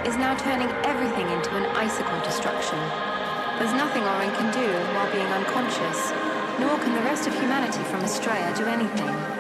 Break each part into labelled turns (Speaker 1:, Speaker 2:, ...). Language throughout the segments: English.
Speaker 1: is now turning everything into an icicle destruction. There's nothing Oren can do while being unconscious, nor can the rest of humanity from Estrella do anything.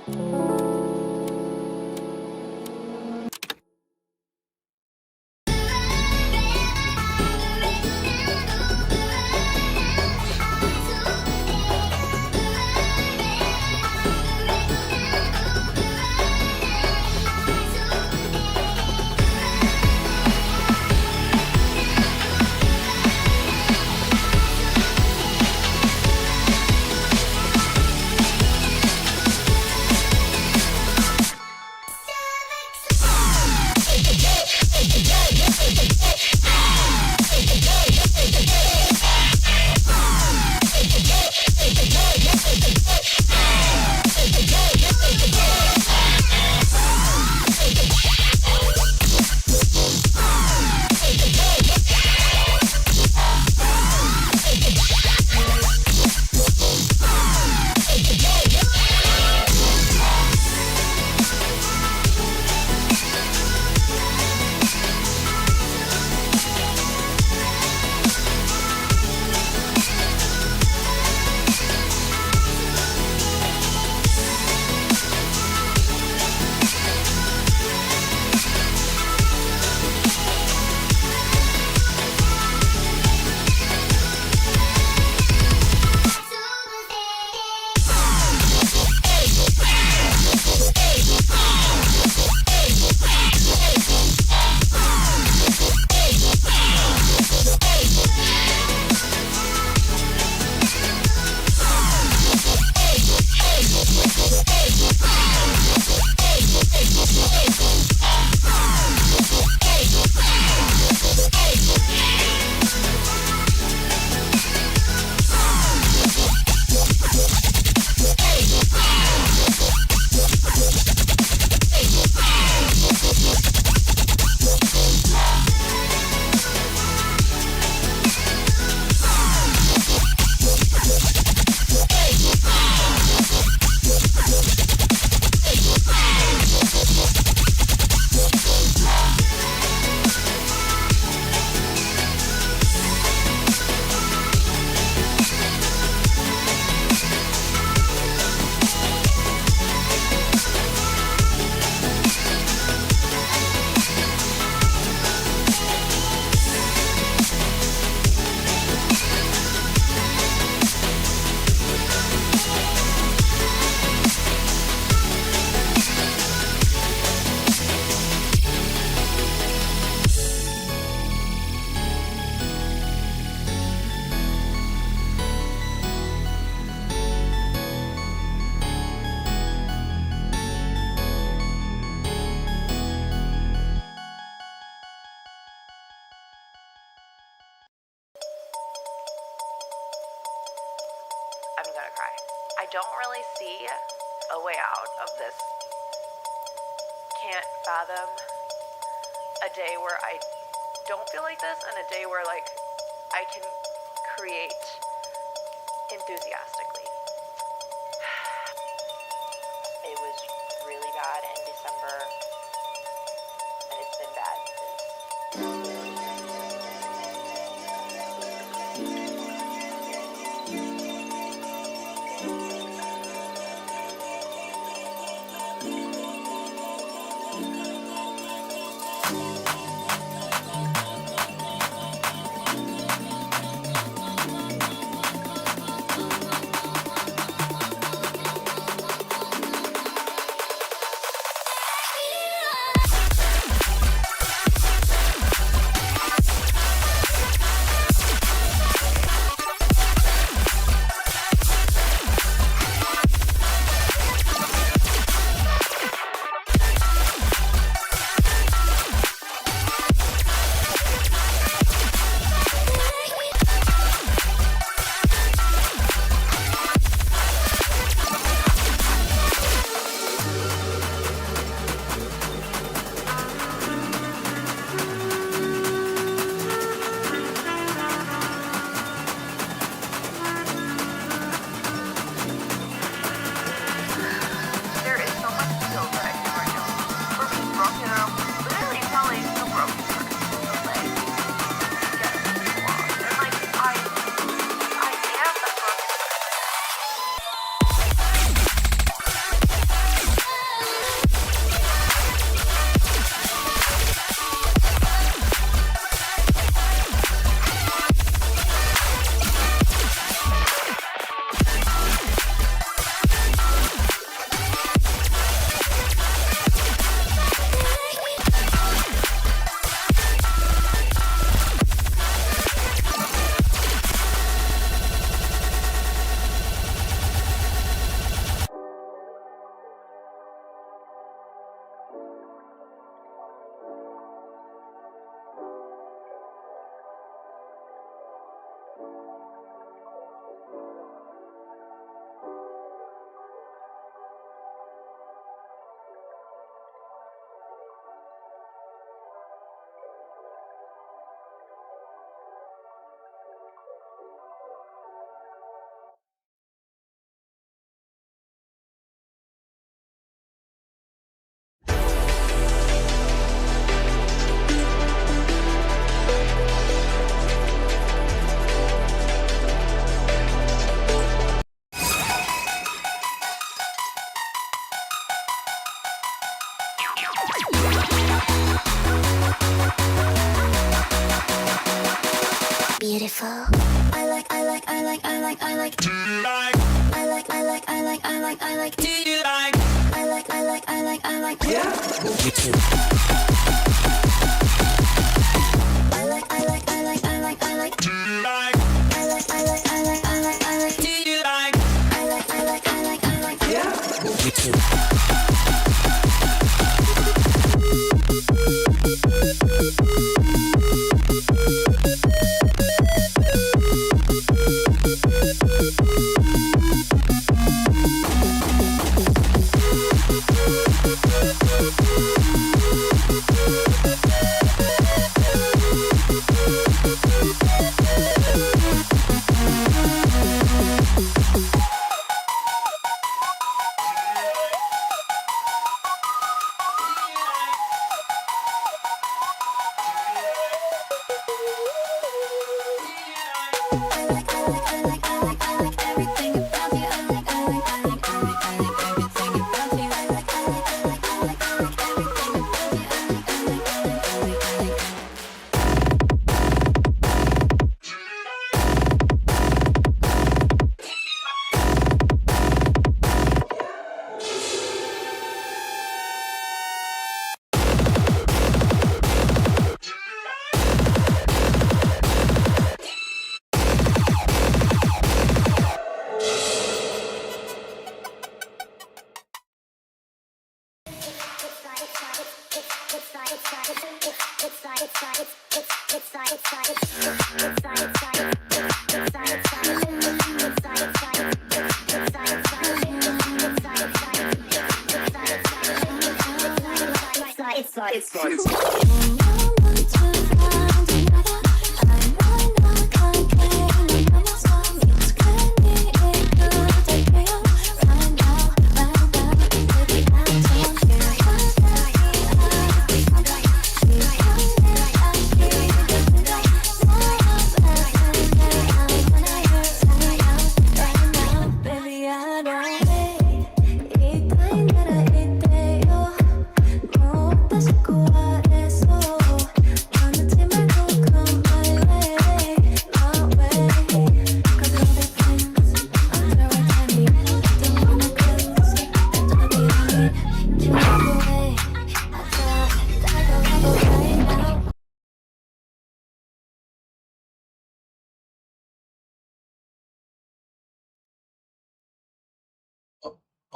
Speaker 2: I'm gonna cry. I don't really see a way out of this. Can't fathom a day where I don't feel like this and a day where, like, I can create enthusiastically.
Speaker 3: It was really bad in December, and it's been bad since.
Speaker 4: beautiful. I like. Do you like? I like. Do you like? I like. Do you like? Yeah. Me too. I like. Do you like? I like. Do you like? Yeah. Me too.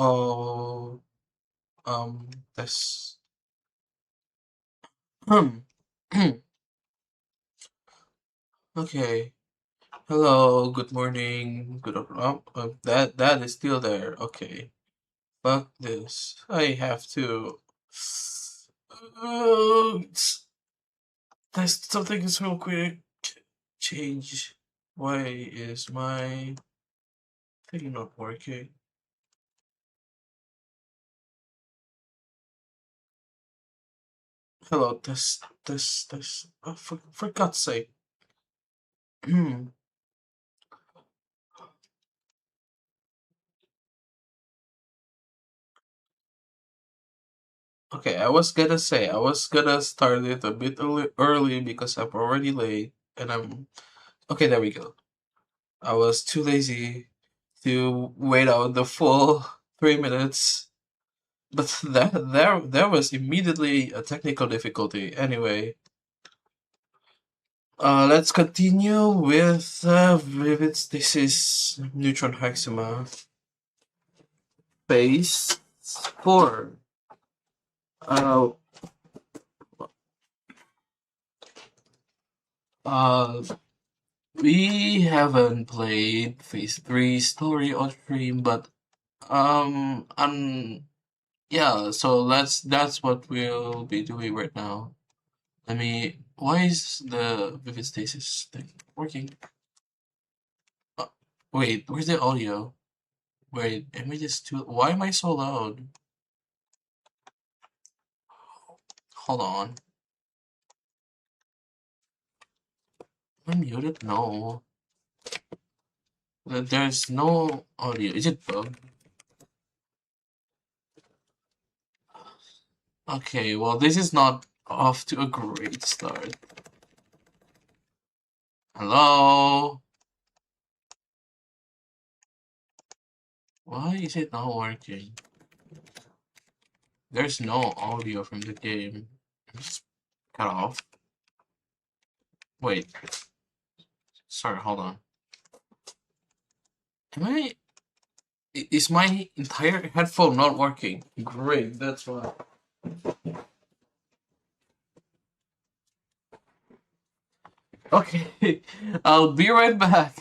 Speaker 5: Oh, this. Hmm. Okay. Hello. Good morning. Good. That is still there. Okay. Fuck this. I have to. There's something is real quick. Change. Why is my thing not working? Hello. This. Oh, for God's sake. Okay, I was gonna say I was gonna start it a bit early because I'm already late and I'm okay. There we go. I was too lazy to wait out the full 3 minutes, but there was immediately a technical difficulty. Anyway, let's continue with Vivid Stasis Neutron HEXIMA Phase 4. Uh, uh, We haven't played Phase 3 story on stream, but yeah, so that's what we'll be doing right now. Why is the Vivid Stasis thing working? Wait, where's the audio? Wait, am I just too, why am I so loud? Hold on. Am I muted? No. There's no audio. Is it bugged? Okay, well, this is not off to a great start. Hello? Why is it not working? There's no audio from the game. Just cut off. Wait. Sorry, hold on. Is my entire headphone not working? Great, that's why. Okay, I'll be right back.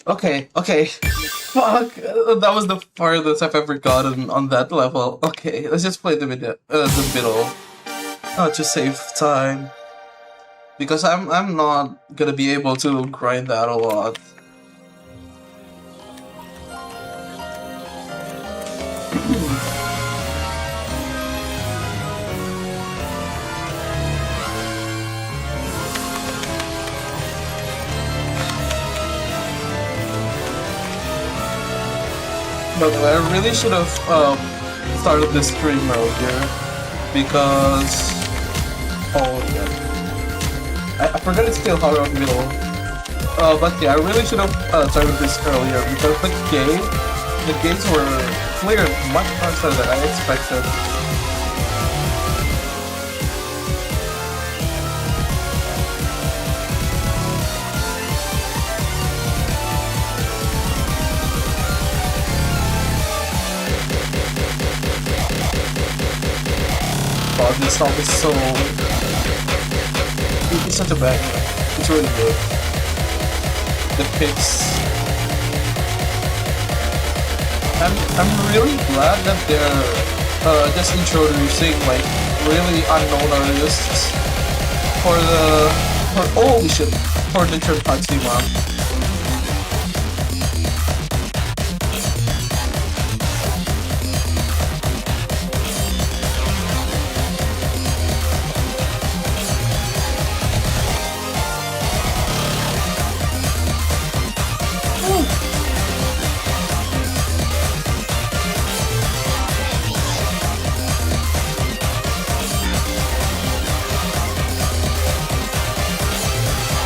Speaker 5: Okay. Fuck. That was the farthest I've ever gotten on that level. Okay, let's just play the middle. To save time. Because I'm not gonna be able to grind that a lot. By the way, I really should have started this stream earlier because I forgot it's still hard on middle. But yeah, I really should have started this earlier because the gates were cleared much faster than I expected. Wow, this song is so... It's such a bang. It's really good. The picks. I'm really glad that they're just introducing like really unknown artists for holy shit, for the HEXIMA.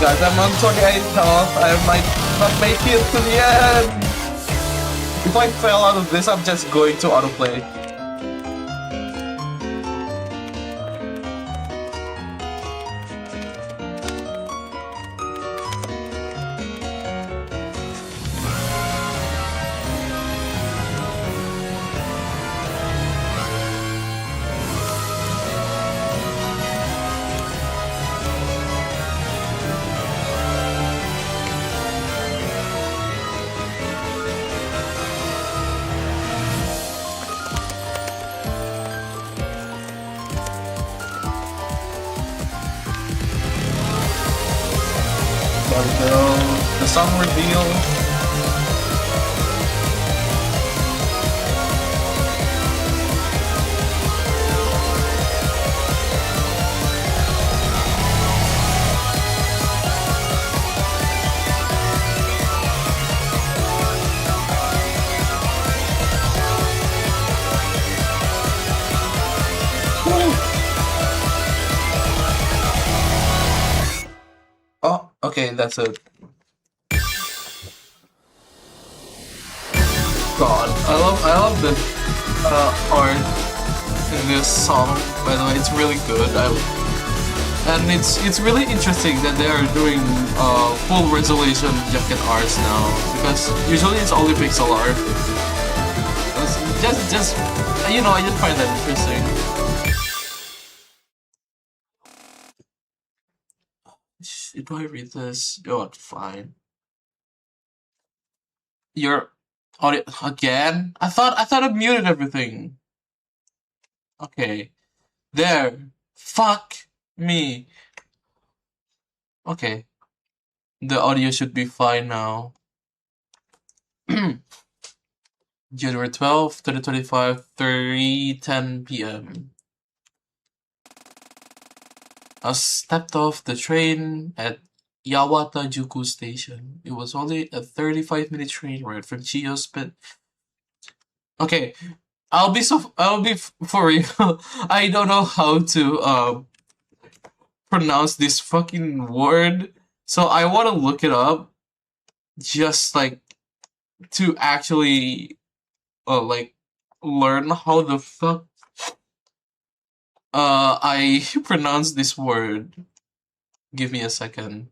Speaker 5: Guys, I'm on 28 health. I might not make it to the end. If I fail out of this, I'm just going to autoplay. The song reveal. Oh, okay, that's it. God, I love the art in this song. By the way, it's really good. And it's really interesting that they are doing full resolution jacket arts now, because usually it's only pixel art. Just you know, I just find that interesting. Do I read this? Oh, fine. Your audio again? I thought I muted everything. Okay. There. Fuck me. Okay. The audio should be fine now. January 12th, 2025, 3:10 p.m. I stepped off the train at Yawata-juku Station. It was only a 35-minute train ride from Chiyo's pit. Okay, I'll be for real. I don't know how to pronounce this fucking word, so I want to look it up, just like to actually like learn how the fuck I pronounce this word. Give me a second.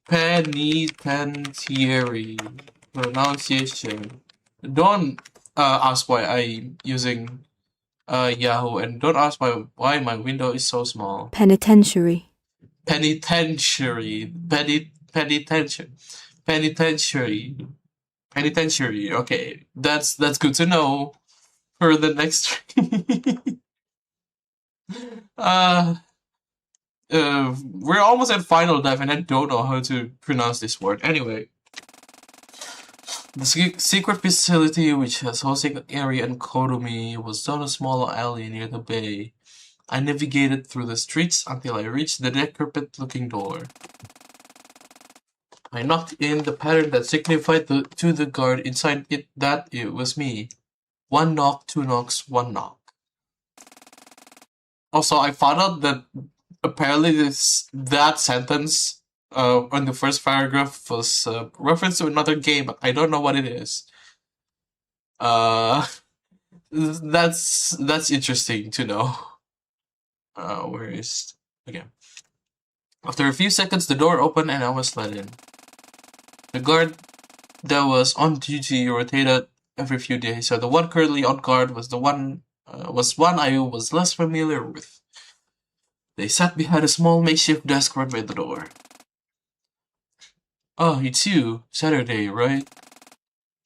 Speaker 5: Penitentiary pronunciation. Don't ask why I'm using Yahoo, and don't ask why my window is so small.
Speaker 6: Penitentiary.
Speaker 5: Penitentiary. penitentiary. Okay, that's good to know for the next. uh, we're almost at final dive, and I don't know how to pronounce this word. Anyway, the secret facility, which has hosting area in Kotomi, was down a small alley near the bay. I navigated through the streets until I reached the decrepit-looking door. I knocked in the pattern that signified to the guard inside it that it was me. 1 knock, 2 knocks, 1 knock. Also, I found out that apparently that sentence on the first paragraph was reference to another game, but I don't know what it is. That's interesting to know. Where is... Okay. After a few seconds, the door opened and I was let in. The guard that was on duty rotated every few days, so the one currently on guard was one I was less familiar with. They sat behind a small makeshift desk right by the door. Oh, it's you. Saturday, right?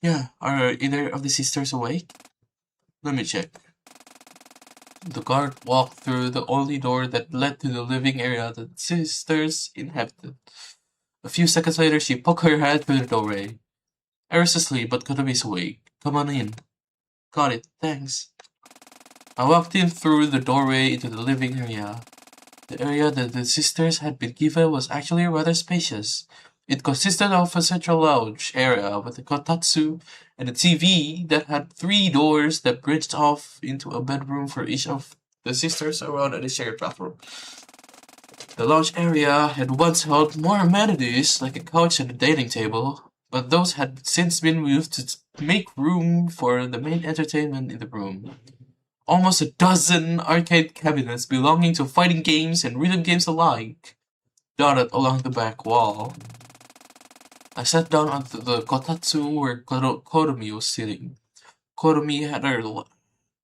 Speaker 5: Yeah, are either of the sisters awake? Let me check. The guard walked through the only door that led to the living area that the sisters inhabited. A few seconds later, she poked her head through the doorway. Era's asleep, but Kotomi's awake. Come on in. Got it, thanks. I walked in through the doorway into the living area. The area that the sisters had been given was actually rather spacious. It consisted of a central lounge area with a kotatsu and a TV that had 3 doors that branched off into a bedroom for each of the sisters around a shared bathroom. The lounge area had once held more amenities like a couch and a dining table, but those had since been moved to make room for the main entertainment in the room. Almost a dozen arcade cabinets belonging to fighting games and rhythm games alike dotted along the back wall. I sat down on the kotatsu where Kotomi was sitting. Kotomi had her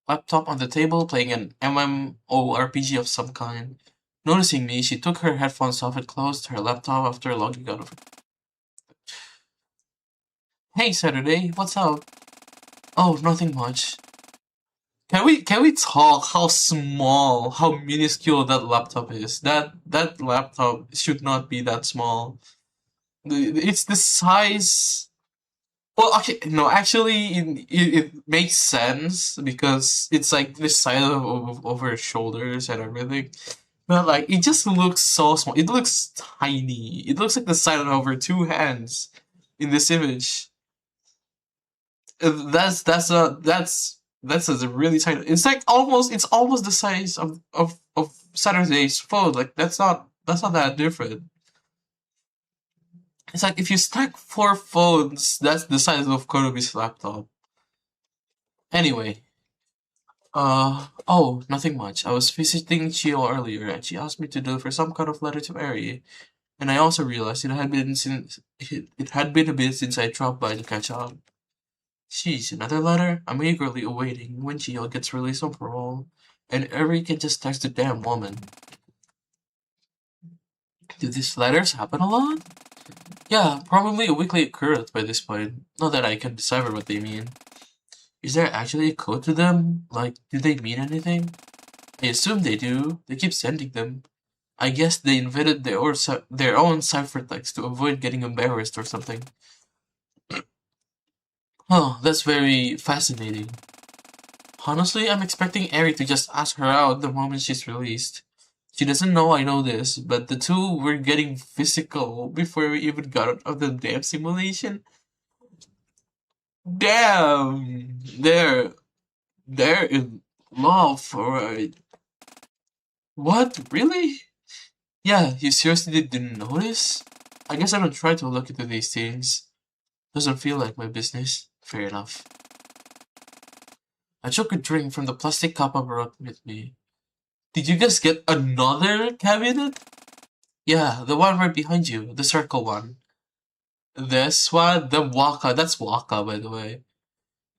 Speaker 5: laptop on the table playing an MMORPG of some kind. Noticing me, she took her headphones off and closed her laptop after logging out of it. Hey Saturday, what's up? Oh, nothing much. Can we talk how small, how minuscule that laptop is? That laptop should not be that small. It's the size. Well, okay, no, actually, it makes sense because it's like the size of over her shoulders and everything. But like, it just looks so small. It looks tiny. It looks like the size of over 2 hands in this image. That's a really tiny. It's like it's almost the size of Saturday's phone. Like that's not that different. It's like if you stack 4 phones, that's the size of Kotomi's laptop. Anyway. Oh, nothing much. I was visiting Chio earlier, and she asked me to deliver some kind of letter to Eri. And I also realized it had been a bit since I dropped by to catch up. Jeez, another letter? I'm eagerly awaiting when Chio gets released on parole, and Eri can just text the damn woman. Do these letters happen a lot? Yeah, probably a weekly occurrence by this point. Not that I can decipher what they mean. Is there actually a code to them? Like, do they mean anything? I assume they do. They keep sending them. I guess they invented their own ciphertext to avoid getting embarrassed or something. Oh, that's very fascinating. Honestly, I'm expecting Eri to just ask her out the moment she's released. She doesn't know I know this, but the two were getting physical before we even got out of the damn simulation. Damn! They're in love, alright. What? Really? Yeah, you seriously didn't notice? I guess I don't try to look into these things. Doesn't feel like my business. Fair enough. I took a drink from the plastic cup I brought with me. Did you guys get another cabinet? Yeah, the one right behind you, the circle one. This one, the Waka, that's Waka by the way.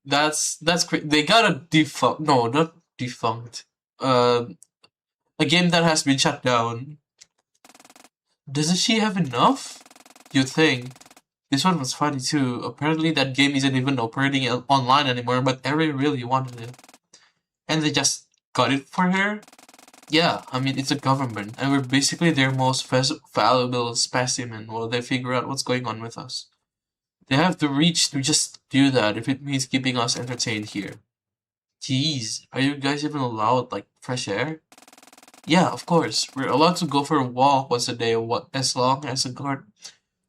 Speaker 5: That's they got a defunct, no, not defunct. A game that has been shut down. Doesn't she have enough? you'd think. This one was funny too. Apparently that game isn't even operating online anymore, but Eri really wanted it. And they just got it for her? Yeah, I mean, it's a government, and we're basically their most valuable specimen while they figure out what's going on with us. They have the reach to just do that if it means keeping us entertained here. Jeez, are you guys even allowed, like, fresh air? Yeah, of course. We're allowed to go for a walk once a day, as long as a guard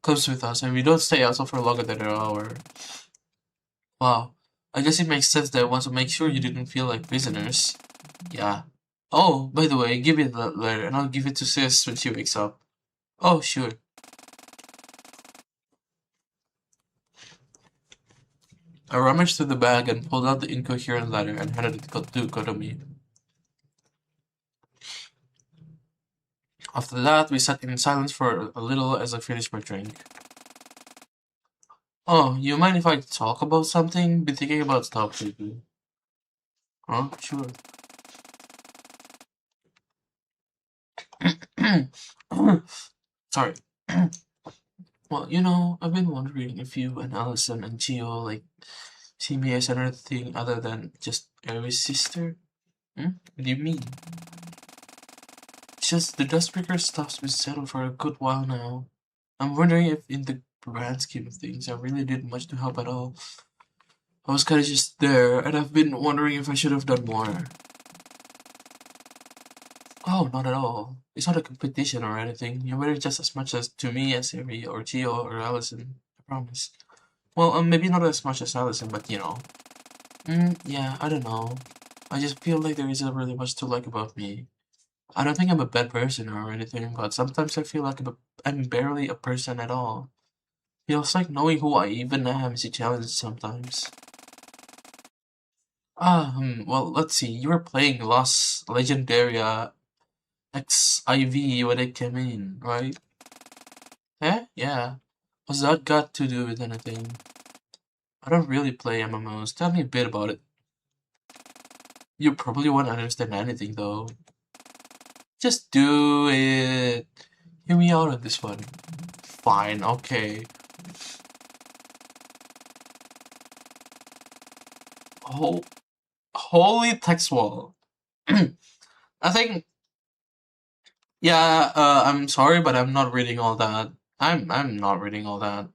Speaker 5: comes with us, and we don't stay outside for longer than an hour. Wow. I guess it makes sense that I want to make sure you didn't feel like prisoners. Yeah. Oh, by the way, give me that letter, and I'll give it to Sis when she wakes up. Oh, sure. I rummaged through the bag and pulled out the incoherent letter and handed it to Kotomi. After that, we sat in silence for a little as I finished my drink. Oh, you mind if I talk about something? Been thinking about stuff lately. Huh? Sure. Sorry. Well, I've been wondering if you and Allison and Gio, like, see me as another thing other than just Aries' sister? What do you mean? It's just the Dustbreaker stuff's been settled for a good while now. I'm wondering if in the grand scheme of things I really did much to help at all. I was kinda just there, and I've been wondering if I should have done more. Oh, not at all. It's not a competition or anything. You matter just as much as to me as Harry or Gio or Allison. I promise. Well, maybe not as much as Allison, but yeah, I don't know. I just feel like there isn't really much to like about me. I don't think I'm a bad person or anything, but sometimes I feel like I'm barely a person at all. Feels like knowing who I even am is a challenge sometimes. Well, let's see. You were playing Lost Legendaria XIV when it came in, right? Eh? Yeah. What's that got to do with anything? I don't really play MMOs. Tell me a bit about it. You probably won't understand anything, though. Just do it. Hear me out on this one. Fine, okay. Holy text wall. I think, yeah, I'm sorry, but I'm not reading all that. I'm not reading all that.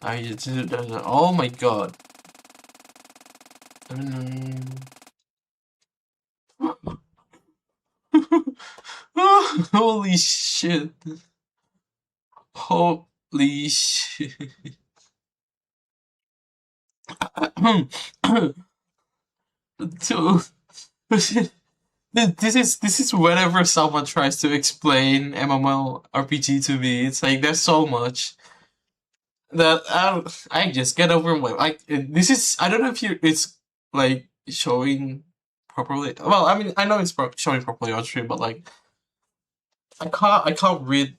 Speaker 5: Oh my god. Holy shit. Holy shit. Dude, this is whenever someone tries to explain MMORPG to me, it's like there's so much that I just get overwhelmed. Like this is, I don't know if it's like showing properly. Well, I mean I know it's showing properly on stream, but like I can't read.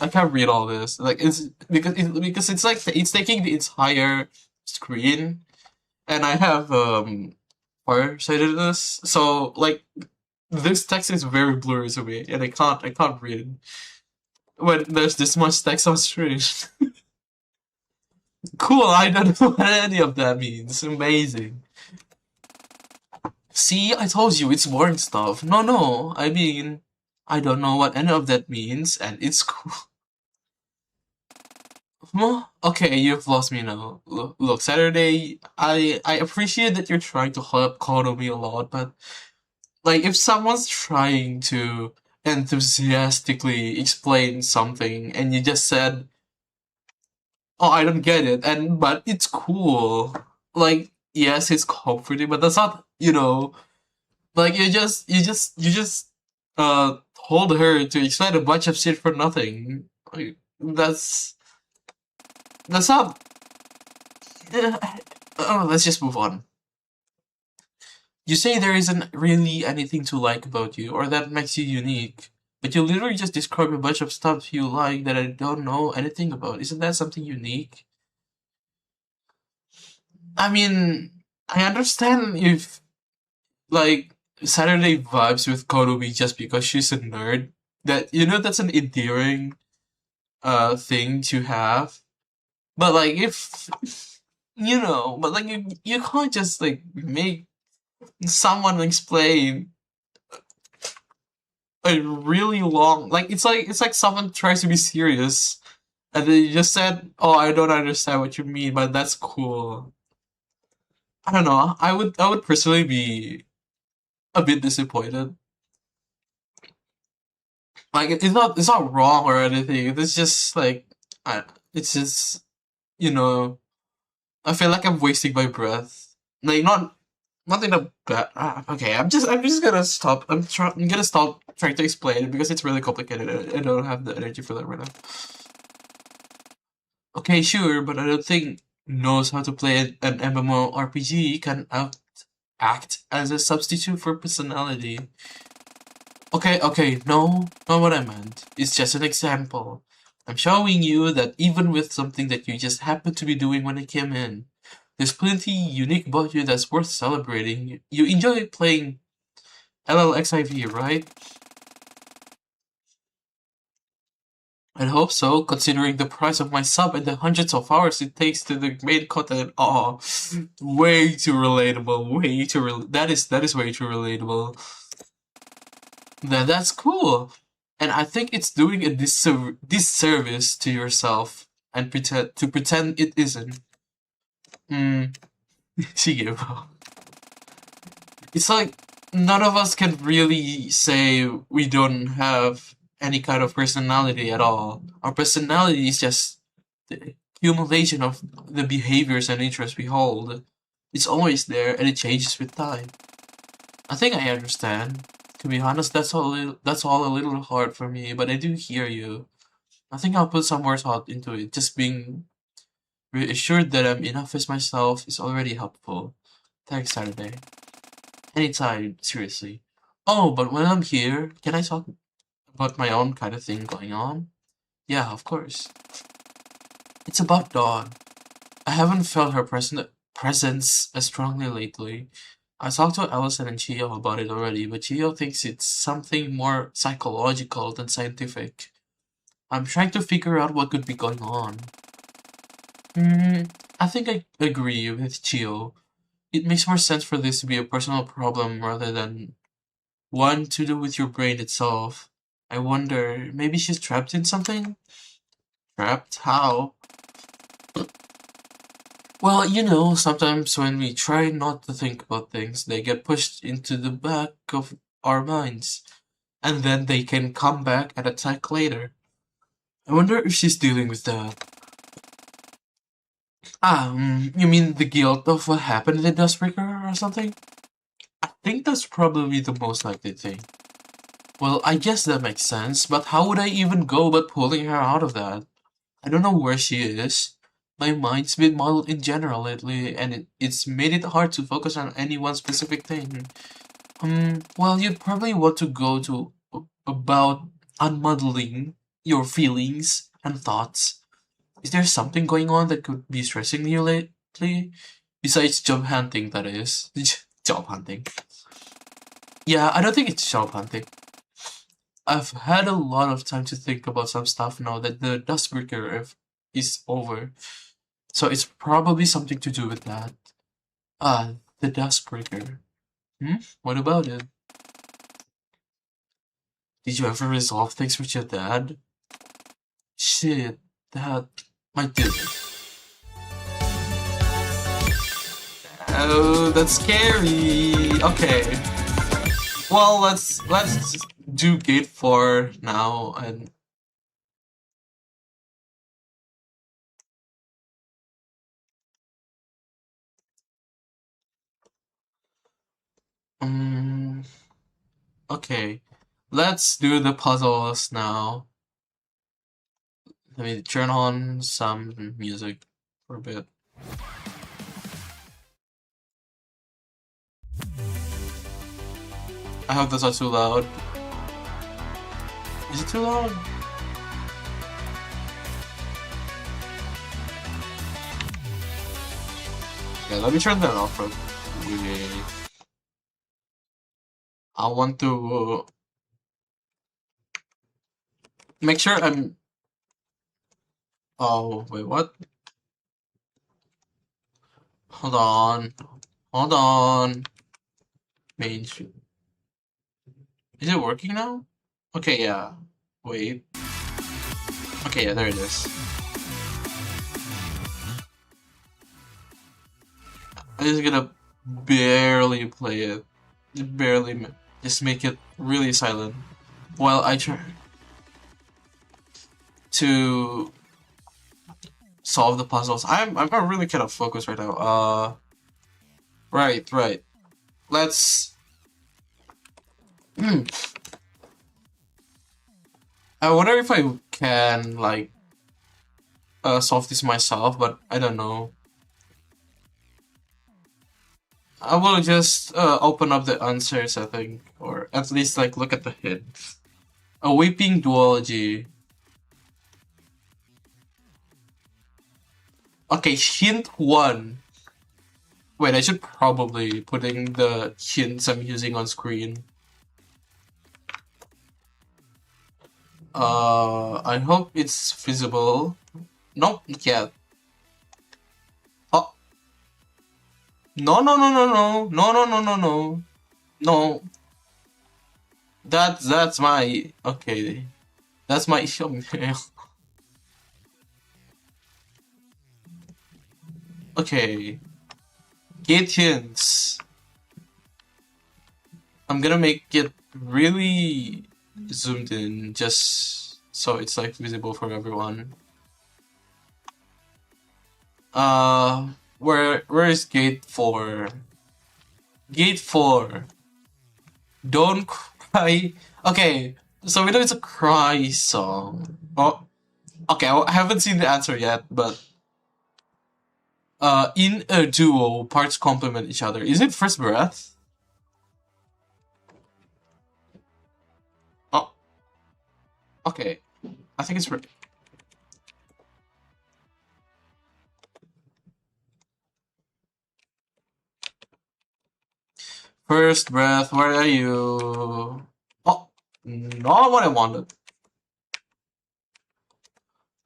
Speaker 5: I can't read all this. Like it's because it's like it's taking the entire screen, and I have farsightedness, so like this text is very blurry to me, and I can't read when there's this much text on screen. Cool, I don't know what any of that means. Amazing. See, I told you it's boring stuff. No, I mean, I don't know what any of that means, and it's cool. Well, okay, you've lost me now. Look, Saturday, I appreciate that you're trying to help Kotomi a lot, but like if someone's trying to enthusiastically explain something and you just said, "Oh, I don't get it," but it's cool. Like, yes, it's comforting, but that's not, like you just told her to explain a bunch of shit for nothing. Like, that's not. Let's just move on. You say there isn't really anything to like about you, or that makes you unique, but you literally just described a bunch of stuff you like that I don't know anything about. Isn't that something unique? I mean, I understand if, like, Saturday vibes with Kotomi just because she's a nerd. That's an endearing thing to have. But like if but like you can't just like make someone explain a really long, like it's like someone tries to be serious and then you just said, "Oh, I don't understand what you mean, but that's cool." I don't know. I would personally be a bit disappointed. Like it's not wrong or anything. It's just like it's just you know I feel like I'm wasting my breath. Like not in a bad. Okay, I'm just gonna stop. I'm gonna stop trying to explain it because it's really complicated. I don't have the energy for that right now. Okay, sure, but I don't think knows how to play an MMORPG can act as a substitute for personality. Okay, no, not what I meant. It's just an example. I'm showing you that even with something that you just happened to be doing when I came in, there's plenty unique about you that's worth celebrating. You enjoy playing LLXIV, right? I hope so, considering the price of my sub and the hundreds of hours it takes to the main content. Oh, way too relatable. That is way too relatable. That's cool. And I think it's doing a disservice to yourself and pretend it isn't. She gave up. It's like none of us can really say we don't have any kind of personality at all. Our personality is just the accumulation of the behaviors and interests we hold. It's always there and it changes with time. I think I understand. To be honest, that's all a little hard for me, but I do hear you. I think I'll put some more thought into it. Just being reassured that I'm enough as myself is already helpful. Thanks, Saturday. Anytime, seriously. Oh, but when I'm here, can I talk about my own kind of thing going on? Yeah, of course. It's about Dawn. I haven't felt her presence as strongly lately. I talked to Allison and Chio about it already, but Chio thinks it's something more psychological than scientific. I'm trying to figure out what could be going on. I think I agree with Chio. It makes more sense for this to be a personal problem rather than one to do with your brain itself. I wonder, maybe she's trapped in something? Trapped? How? Well, sometimes when we try not to think about things, they get pushed into the back of our minds, and then they can come back and attack later. I wonder if she's dealing with that. You mean the guilt of what happened in the Dustbreaker or something? I think that's probably the most likely thing. Well, I guess that makes sense, but how would I even go about pulling her out of that? I don't know where she is. My mind's been muddled in general lately, and it's made it hard to focus on any one specific thing. Well, you'd probably want to go to about unmuddling your feelings and thoughts. Is there something going on that could be stressing you lately? Besides job hunting, that is. Job hunting. Yeah, I don't think it's job hunting. I've had a lot of time to think about some stuff now that the Dustbreaker is over. So it's probably something to do with that. The Dustbreaker. What about it? Did you ever resolve things with your dad? Shit, that might do it. Oh, that's scary. Okay. Well, let's do gate 4 now and okay. Let's do the puzzles now. Let me turn on some music for a bit. I hope that's not too loud. Is it too loud? Yeah, let me turn that off real quick. I want to make sure I'm. Oh wait, what? Hold on, hold on. Main stream. Is it working now? Okay, yeah. Wait. Okay, yeah, there it is. I'm just gonna barely play it. Barely. Just make it really silent while I try to solve the puzzles. I'm really kind of focused right now. Right. Let's. I wonder if I can like solve this myself, but I don't know. I will just open up the answers, I think, or at least like look at the hints. A weeping duology. Okay, hint 1. Wait, I should probably putting the hints I'm using on screen. I hope it's visible. Nope, not yet. Oh. No. No. That's my... Okay. That's my thumbnail. Okay. Gate hints. I'm gonna make it really zoomed in just so it's like visible for everyone. Where is gate 4? Gate 4. Don't cry. Okay, so we know it's a cry song. Oh, okay, I haven't seen the answer yet, but in a duo, parts complement each other. Is it first breath? Oh, okay. I think it's right. First breath, where are you? Oh, not what I wanted.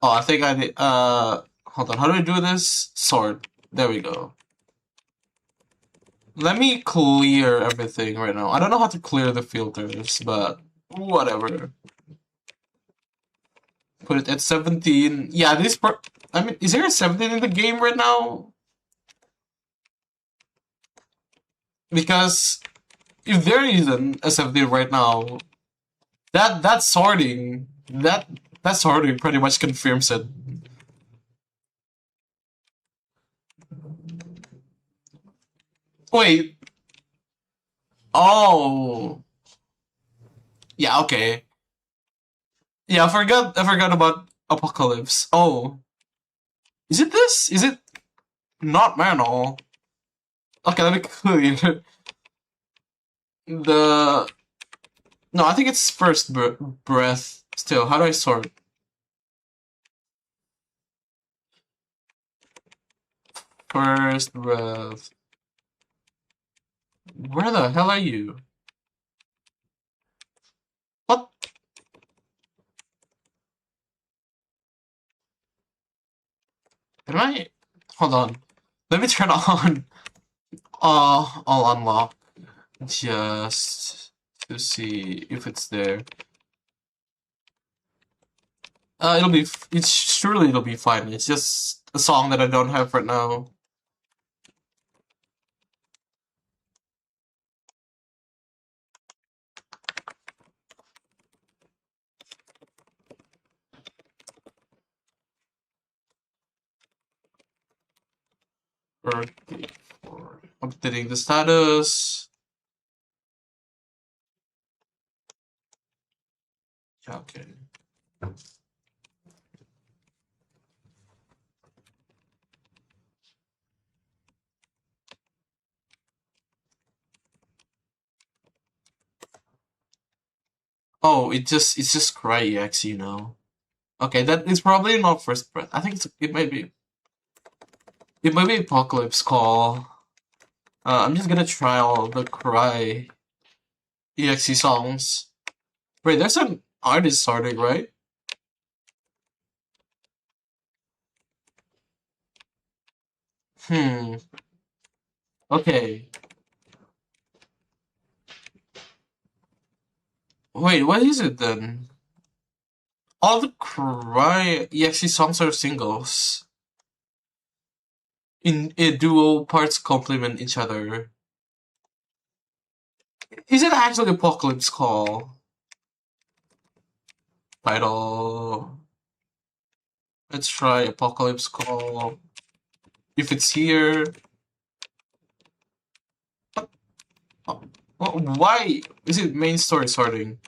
Speaker 5: Oh, I think I did. Hold on. How do we do this? Sort. There we go. Let me clear everything right now. I don't know how to clear the filters, but whatever. Put it at 17. Yeah, I mean, is there a 17 in the game right now? Because if there isn't a 17 right now, that sorting pretty much confirms it. Wait. Oh. Yeah, okay. Yeah, I forgot about Apocalypse. Oh. Is it this? Is it not Manor? Okay, let me clear the... No, I think it's first breath still. How do I sort? First breath. Where the hell are you? What? Am I? Hold on. Let me turn on. I'll unlock just to see if it's there. Surely it'll be fine. It's just a song that I don't have right now. Okay, updating the status. Yeah, okay. Oh, it's just cry EX, you know. Okay, that is probably not first breath. I think it might be. It might be Apocalypse Call. I'm just gonna try all the cry EXE songs. Wait, there's an artist sorting, right? Okay. Wait, what is it then? All the Cry EXE songs are singles. In a duo, parts complement each other. Is it actually Apocalypse Call? Title. Let's try Apocalypse Call. If it's here. Why is it main story sorting?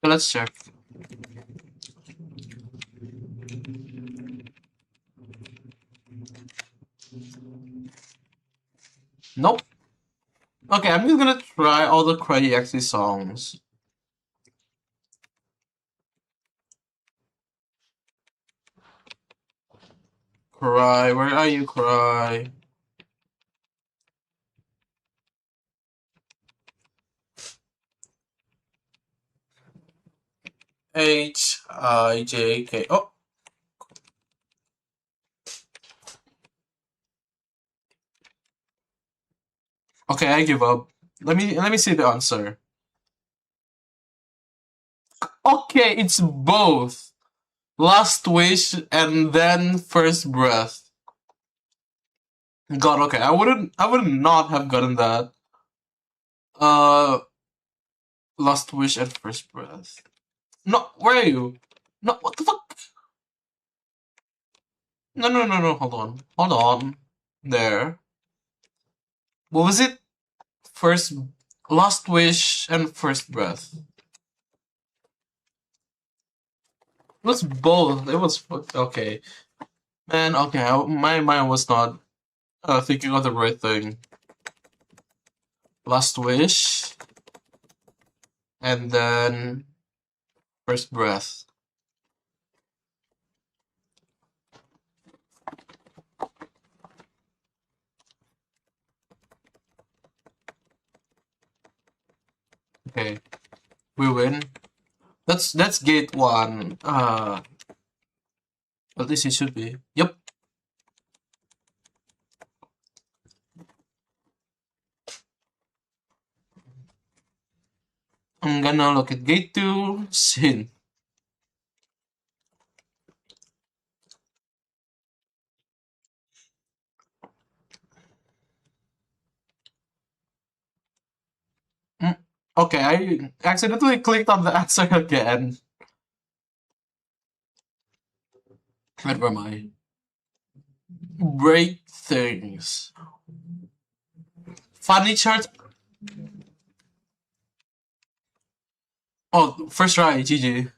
Speaker 5: Let's check. Nope. Okay, I'm just gonna try all the Cry EXE songs. Cry, where are you, Cry? HIJK. Oh. Okay, I give up. Let me see the answer. Okay, it's both. Last Wish and then First Breath. God, okay. I would not have gotten that. Last Wish and First Breath. No, where are you? No, what the fuck? No, hold on. Hold on. There. What was it? Last Wish and First Breath. It was both. It was, okay. Man, okay, my mind was not thinking of the right thing. Last Wish. And then First Breath. Okay, we win. That's gate 1. At least it should be. Yep. I'm gonna look at gate 2. Sin. Okay, I accidentally clicked on the answer again. Where am I? Break things. Funny chart. Oh, first try, GG.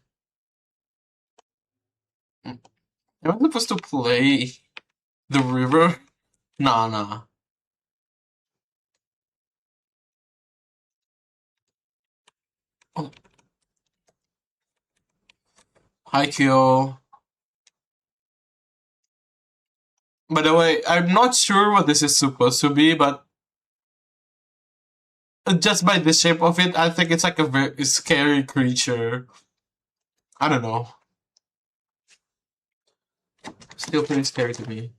Speaker 5: Am I supposed to play the river? Nah. Oh. Hi, Kyo. By the way, I'm not sure what this is supposed to be, but just by the shape of it, I think it's like a very scary creature. I don't know. Still pretty scary to me.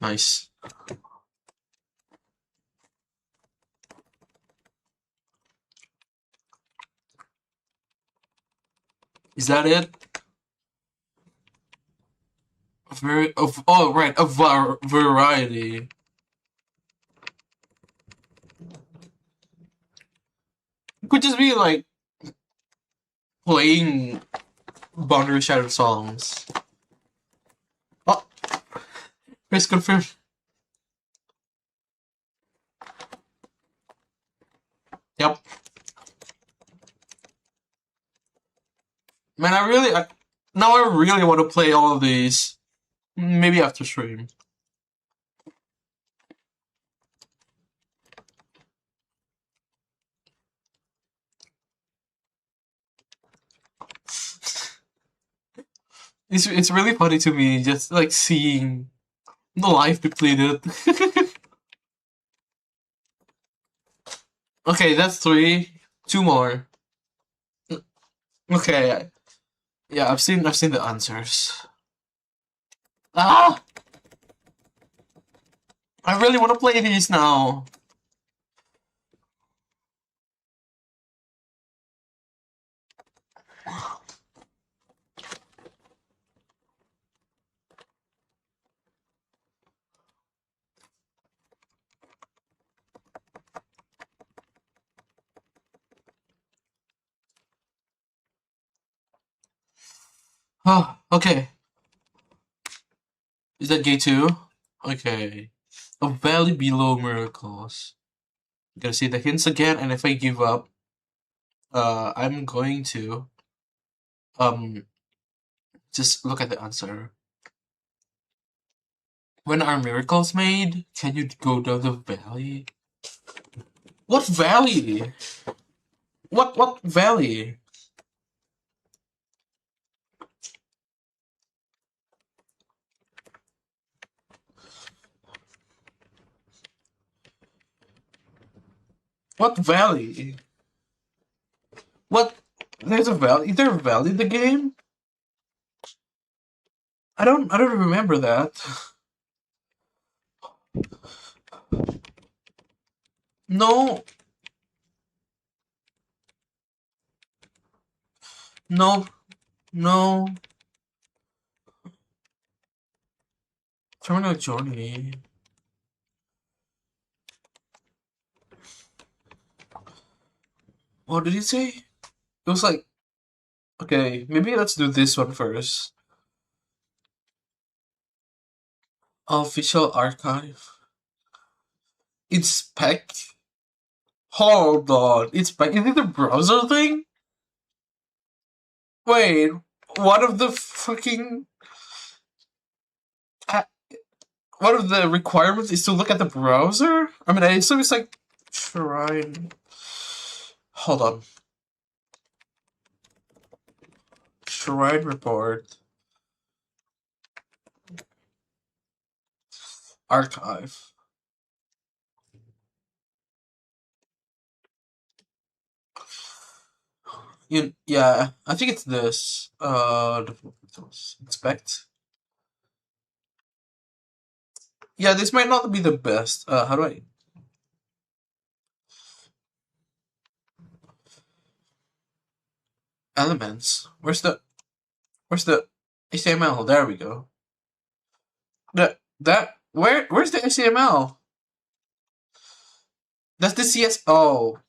Speaker 5: Nice. Is that it? Right, a variety. It could just be like playing Boundary Shadow songs. Oh, please confirm. Yep. Man, now I really want to play all of these. Maybe after stream. It's really funny to me just like seeing the life depleted. Okay, that's 3. 2 more. Okay, yeah, I've seen the answers. Ah, I really want to play these now. Oh, okay. Is that gay too? Okay. A valley below miracles. Gotta see the hints again, and if I give up, I'm going to um just look at the answer. When are miracles made? Can you go down the valley? What valley? What valley? What valley? What? There's a valley. Is there a valley in the game? I don't remember that. No, no, no. Terminal journey. What did he say? It was like, okay, maybe let's do this one first. Official archive. Inspect. Hold on. Inspect. Is it the browser thing? Wait, one of the fucking. Uh, one of the requirements is to look at the browser? I mean, I assume it's like. Shrine. Hold on. Shrine report. Archive. Yeah, I think it's this. Inspect. Yeah, this might not be the best. How do I? Elements. Where's the HTML? There we go. Where's the HTML? That's the CS. Oh,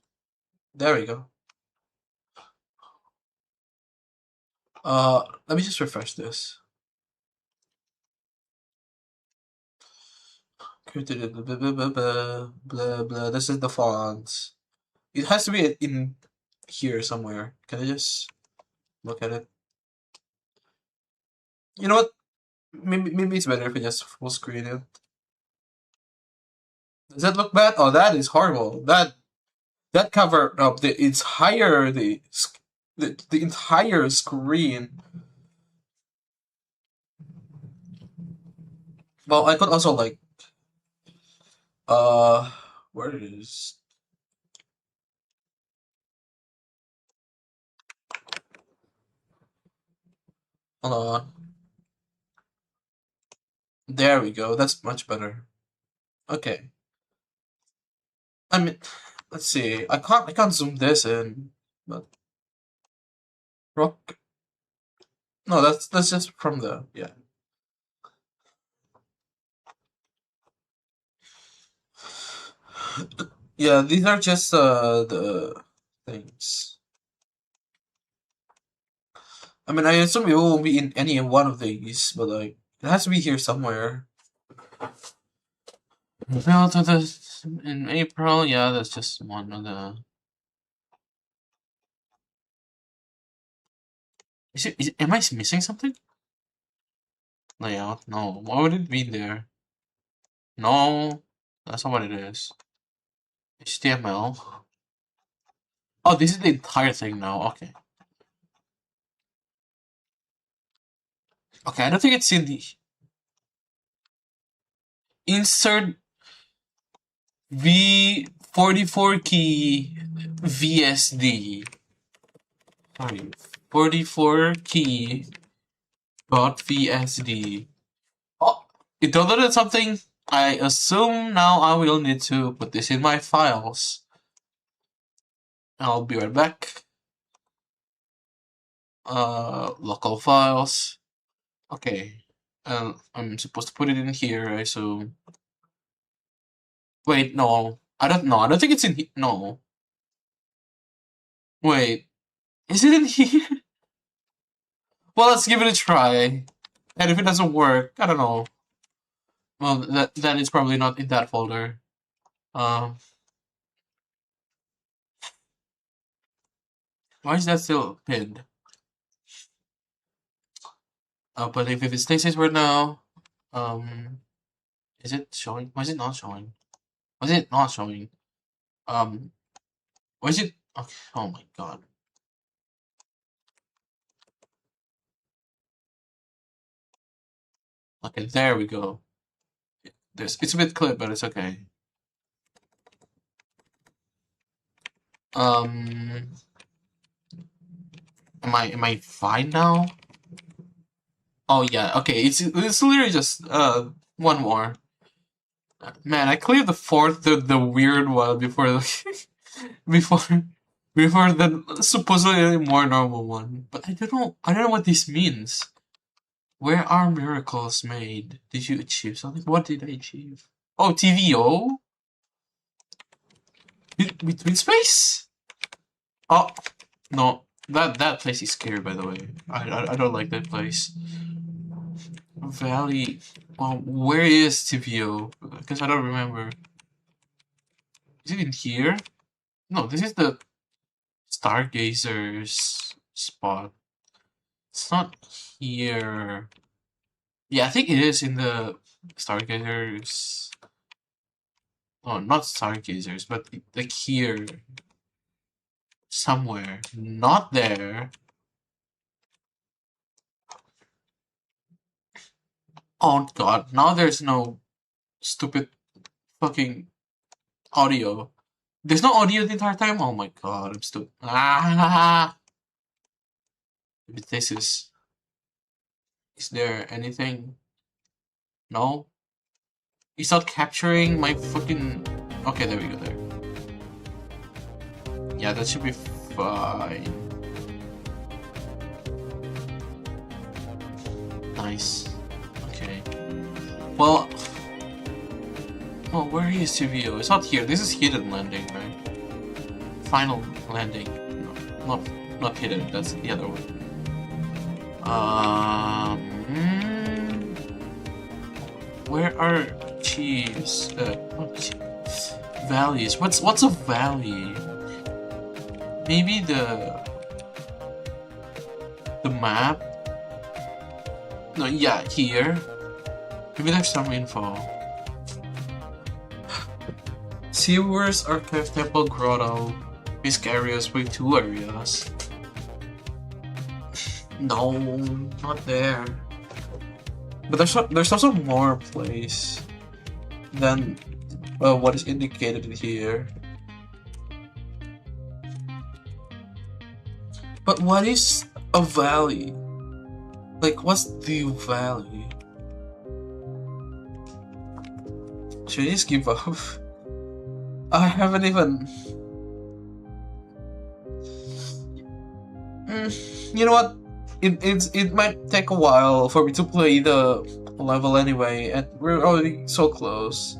Speaker 5: there we go. Let me just refresh this. Blah blah blah blah blah blah. This is the font. It has to be in here somewhere. Can I just look at it? You know what? Maybe it's better if I just full screen it. Does that look bad? Oh, that is horrible. That cover up the entire the entire screen. Well, I could also like where it is. Hold on. There we go. That's much better. Okay. I mean, let's see. I can't zoom this in, but rock. No, that's just from the yeah. Yeah, these are just the things. I mean, I assume it will be in any one of these, but like it has to be here somewhere. Built in April. Yeah, that's just one of the. Am I missing something? Layout? No. Why would it be there? No, that's not what it is. HTML. Oh, this is the entire thing now. Okay. Okay, I don't think it's in the insert V44 key VSD. Sorry, 44 key dot VSD. Oh, it downloaded something. I assume now I will need to put this in my files. I'll be right back. Local files. Okay. I'm supposed to put it in here, I assume. Wait, no. I don't know. I don't think it's in here. No. Wait. Is it in here? Well, let's give it a try. And if it doesn't work, I don't know. Well, that is probably not in that folder. Why is that still pinned? But if it stays right now, is it showing? Why is it not showing? Why is it not showing? Why is it? Okay. Oh my god. Okay, there we go. It's a bit clipped, but it's okay. Am I fine now? Oh yeah, okay. It's literally just one more. Man, I cleared the fourth, the weird one before before before the supposedly more normal one. But I don't know what this means. Where are miracles made? Did you achieve something? What did I achieve? Oh, TVO? Between space? Oh, no. That place is scary, by the way. I don't like that place. Valley. Well, where is TVO? Because I don't remember. Is it in here? No, this is the Stargazer's spot. It's not here. Yeah, I think it is in the Stargazers. Oh, not Stargazers, but like here. Somewhere. Not there. Oh god, now there's no stupid fucking audio. There's no audio the entire time? Oh my god, I'm stupid. Ah! This is there anything? No? It's not capturing my fucking... Okay, there we go, there. Yeah, that should be fine. Nice. Okay. Well, where is TVO? It's not here. This is hidden landing, right? Final landing. No, not hidden. That's the other one. Where are cheese? Valleys. What's a valley? Maybe the map? No, yeah, here. Maybe there's some info. Seawards Archive Temple Grotto. Risk areas with 2 areas. No, not there. But there's also more place than what is indicated here. But what is a valley? Like, what's the valley? Should I just give up? I haven't even... You know what? It might take a while for me to play the level anyway, and we're already so close.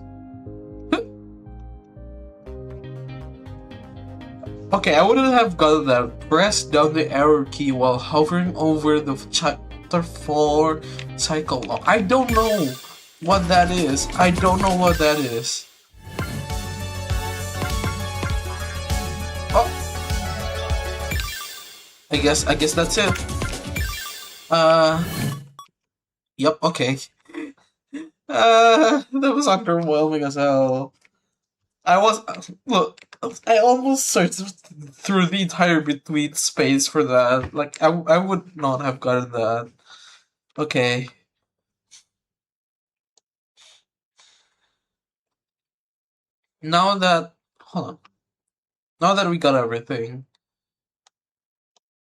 Speaker 5: Okay, I wouldn't have gotten that. Press down the arrow key while hovering over the chapter 4 cycle log. I don't know what that is. I don't know what that is. Oh. I guess that's it. Yep, okay. That was underwhelming as hell. Look, I almost searched through the entire between space for that. Like, I would not have gotten that. Okay. Now that hold on. Now that we got everything,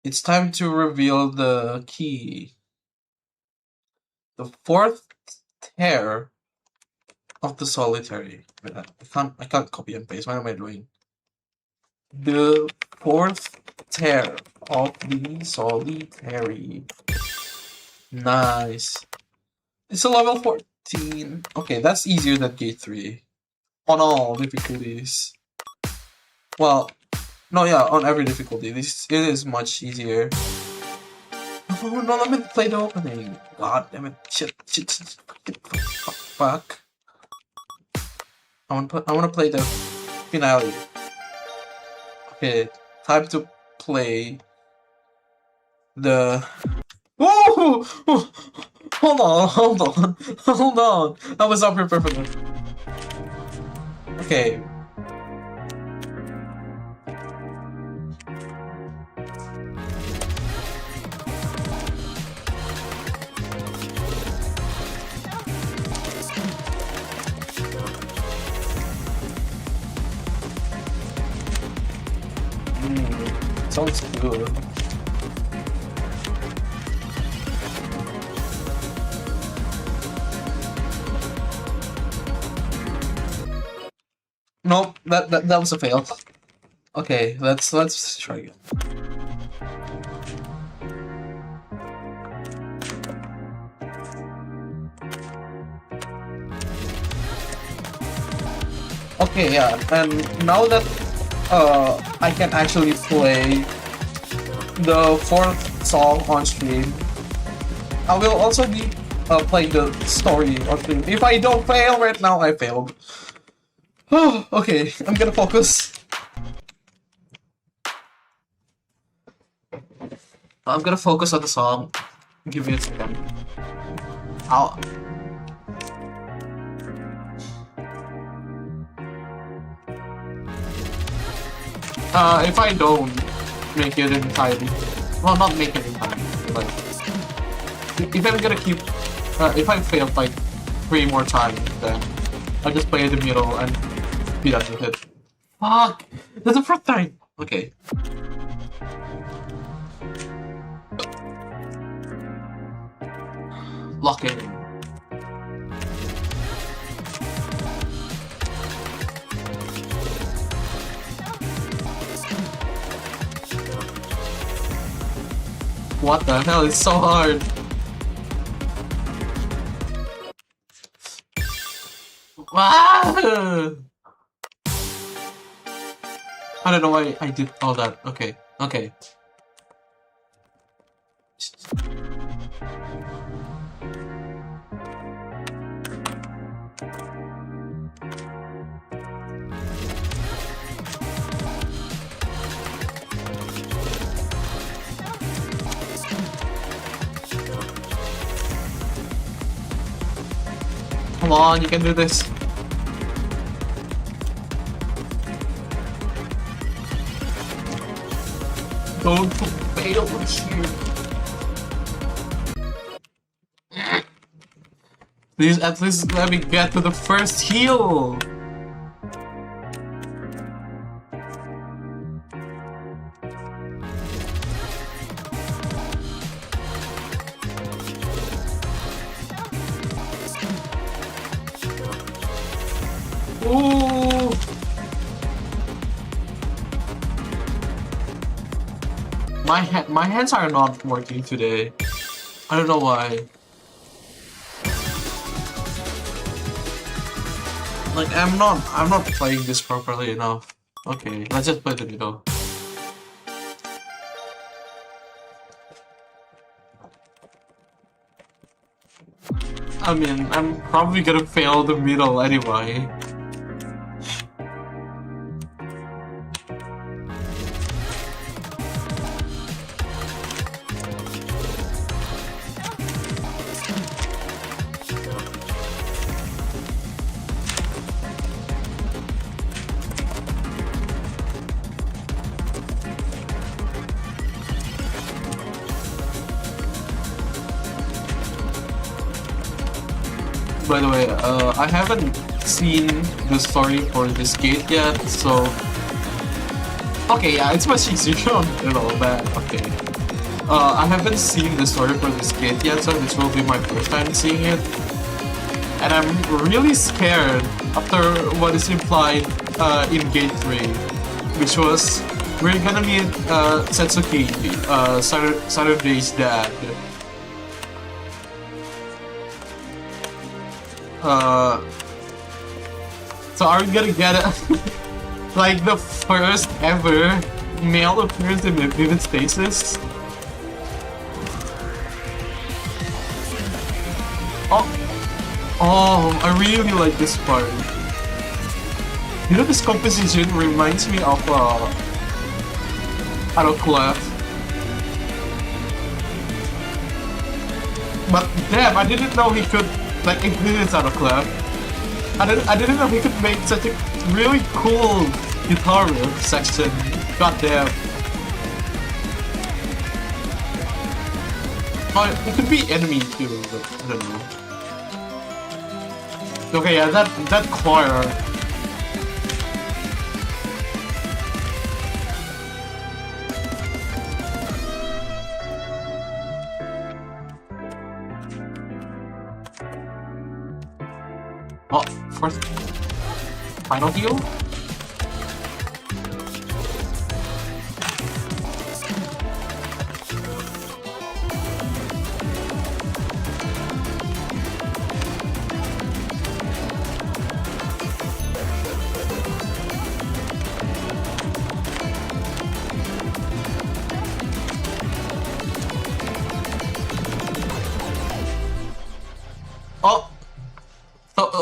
Speaker 5: it's time to reveal the key. The fourth tear of the solitary. Wait, I can't copy and paste. What am I doing? The fourth tear of the solitary. Nice. It's a level 14. Okay, that's easier than gate 3. On all difficulties. Well, no, yeah, on every difficulty. It is much easier. Oh, no, let me play the opening. God damn it. Shit. Fuck. I wanna play the finale. Okay, time to play the... Whoa! Hold on. I was not prepared for that. Okay. Sounds good. Nope, that was a fail. Okay, let's try again. Okay, yeah, and now that I can actually play the fourth song on stream, I will also be playing the story on stream. If I don't fail right now, I failed. Oh, okay, I'm gonna focus. I'm gonna focus on the song. Give me a second. If I don't make it in time, well, not make it in time, but if I'm gonna keep, if I fail like 3 more times, then I'll just play in the middle and be done with it. Fuck! That's the first time! Okay. Lock it in. What the hell? It's so hard. Ah! I don't know why I did all that. Okay, okay. Come on, you can do this. Don't fail here. Please, at least let me get to the first heal. Ooh. My hands are not working today. I don't know why. Like I'm not playing this properly enough. Okay, let's just play the middle. I mean, I'm probably gonna fail the middle anyway. by the way, I haven't seen the story for this gate yet, so... Okay, yeah, it's much easier and all that, okay. I haven't seen the story for this gate yet, so this will be my first time seeing it. And I'm really scared after what is implied in Gate 3, which was we're gonna meet Satsuki, Saturday's dad. So are we gonna get like the first ever male appearance in Vivid Stasis? Oh, I really like this part. You know, this composition reminds me of Clef. But damn, I didn't know he could, like, if this is Clef. I didn't know he could make such a really cool guitar riff section. God damn. Oh, it could be enemy too, but I don't know. Okay, yeah, that choir. Oh, first final heal?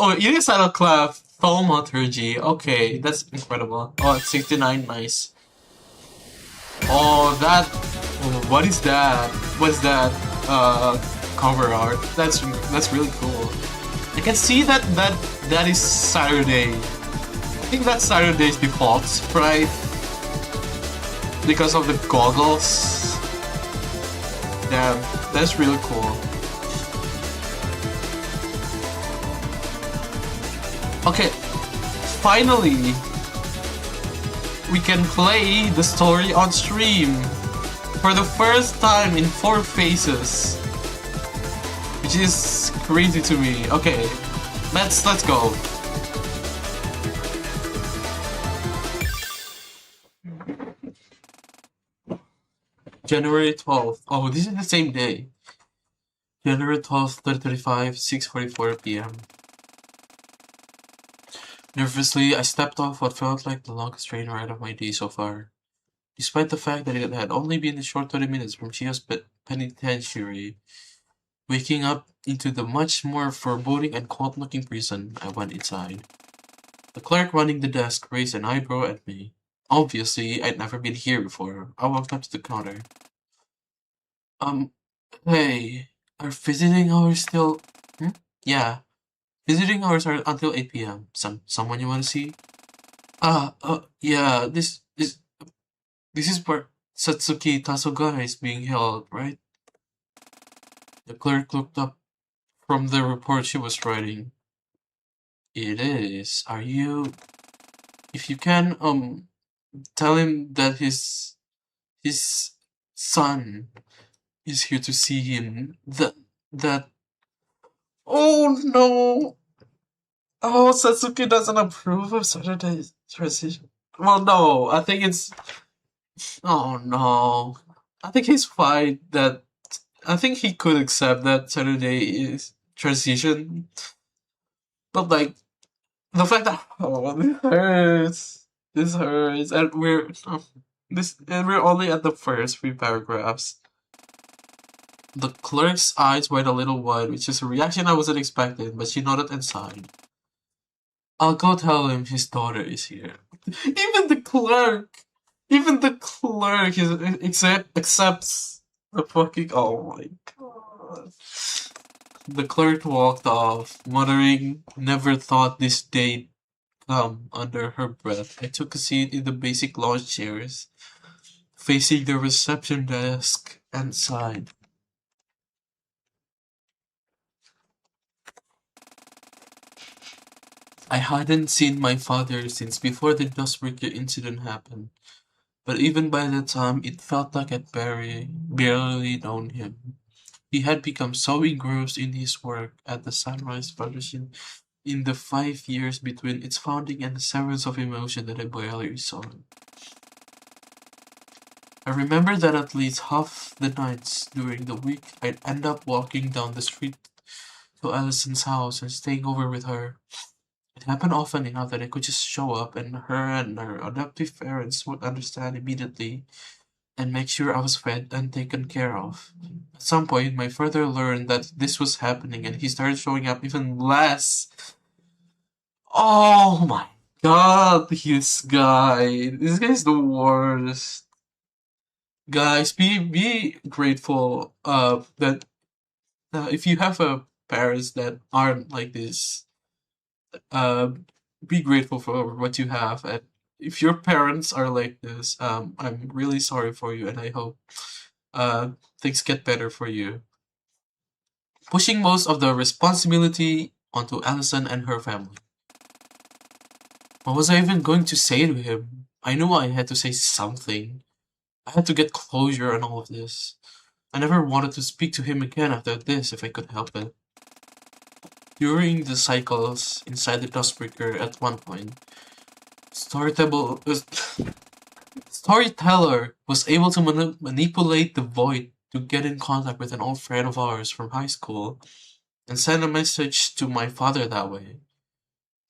Speaker 5: Oh, it is out of clef. Thaumaturgy. Okay, that's incredible. Oh, it's 69. Nice. Oh, that. Oh, what is that? What's that? Cover art. That's really cool. I can see that is Saturday. I think that's Saturday's default sprite because of the goggles. Damn, that's really cool. Okay, finally, we can play the story on stream for the first time in 4 phases, which is crazy to me. Okay, let's go. January 12th. Oh, this is the same day. January 12th, 30:35, 6:44 p.m. Nervously, I stepped off what felt like the longest train ride of my day so far. Despite the fact that it had only been a short 30 minutes from Chiyo's penitentiary, waking up into the much more foreboding and cold-looking prison, I went inside. The clerk running the desk raised an eyebrow at me. Obviously, I'd never been here before. I walked up to the counter. Hey, are visiting hours still... Yeah. Visiting hours are until 8 p.m. Someone you want to see? Yeah, this is where Satsuki Tasoga is being held, right? The clerk looked up from the report she was writing. It is. Are you... If you can, tell him that his son is here to see him. That... Oh no! Oh, Satsuki doesn't approve of Saturday's transition. Well, no, I think it's... Oh no. I think he's fine that... I think he could accept that Saturday is transition. But like, the fact that... Oh, this hurts. This hurts. And we're... and we're only at the first 3 paragraphs. The clerk's eyes went a little wide, which is a reaction I wasn't expecting, but she nodded and sighed. I'll go tell him his daughter is here. Even the clerk accepts the fucking... Oh my god. The clerk walked off, muttering, "Never thought this day'd come," under her breath. I took a seat in the basic lounge chairs, facing the reception desk, and sighed. I hadn't seen my father since before the Dustbreaker incident happened, but even by that time it felt like I'd barely known him. He had become so engrossed in his work at the Sunrise Foundation in the 5 years between its founding and the severance of emotion that I barely saw him. I remember that at least half the nights during the week I'd end up walking down the street to Allison's house and staying over with her. It happened often enough that I could just show up and her adoptive parents would understand immediately and make sure I was fed and taken care of. At some point, my father learned that this was happening and he started showing up even less. Oh my god, this guy. This guy's the worst. Guys, be grateful that if you have parents that aren't like this, uh, be grateful for what you have. And if your parents are like this, I'm really sorry for you, and I hope things get better for you. Pushing most of the responsibility onto Allison and her family. What was I even going to say to him? I knew I had to say something. I had to get closure on all of this. I never wanted to speak to him again after this if I could help it. During the cycles inside the Dustbreaker at one point, Storyteller was able to manipulate the void to get in contact with an old friend of ours from high school and send a message to my father that way.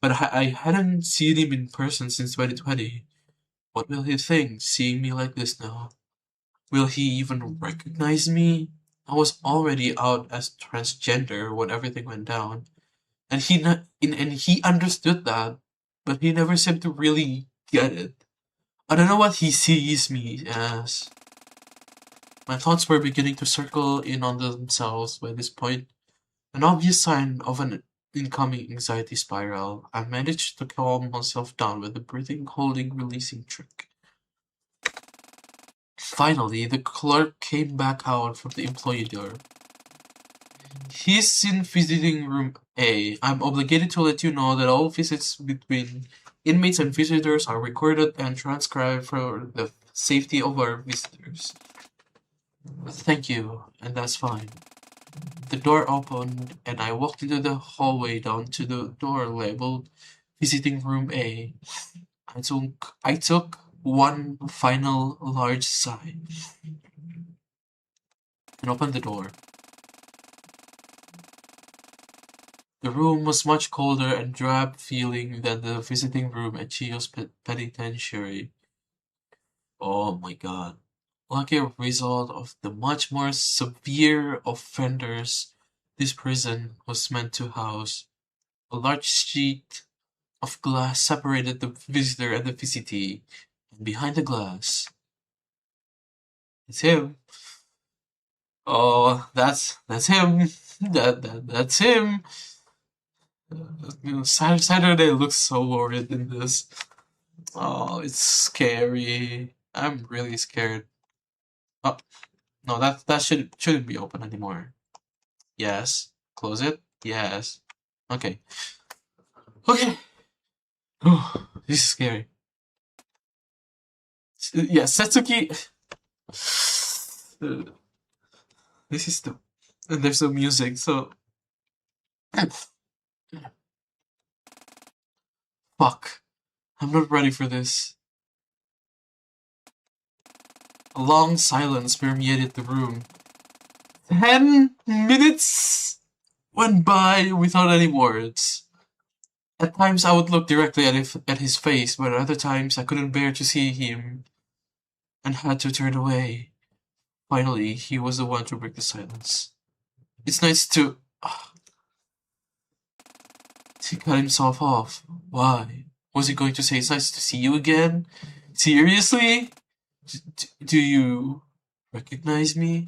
Speaker 5: But I hadn't seen him in person since 2020. What will he think, seeing me like this now? Will he even recognize me? I was already out as transgender when everything went down, and he understood that, but he never seemed to really get it. I don't know what he sees me as. My thoughts were beginning to circle in on themselves by this point. An obvious sign of an incoming anxiety spiral. I managed to calm myself down with a breathing, holding, releasing trick. Finally, the clerk came back out from the employee door. He's in visiting room A. I'm obligated to let you know that all visits between inmates and visitors are recorded and transcribed for the safety of our visitors. Thank you, and that's fine. The door opened, and I walked into the hallway down to the door labeled Visiting Room A. I took one final large sigh and opened the door. The room was much colder and drab feeling than the visiting room at Chio's penitentiary. Oh my god. Like a result of the much more severe offenders this prison was meant to house, a large sheet of glass separated the visitor and the visitee, and behind the glass, it's him. Oh, that's him. That's him. Saturday looks so horrid in this. Oh, it's scary. I'm really scared. Oh, no, that shouldn't be open anymore. Yes. Close it. Yes. Okay. Okay. Oh, this is scary. Yeah, Satsuki. This is the. And there's no music, so. Fuck. I'm not ready for this. A long silence permeated the room. 10 minutes went by without any words. At times I would look directly at his face, but at other times I couldn't bear to see him and had to turn away. Finally, he was the one to break the silence. It's nice to... He cut himself off. Why? Was he going to say it's nice to see you again? Seriously? Do you recognize me?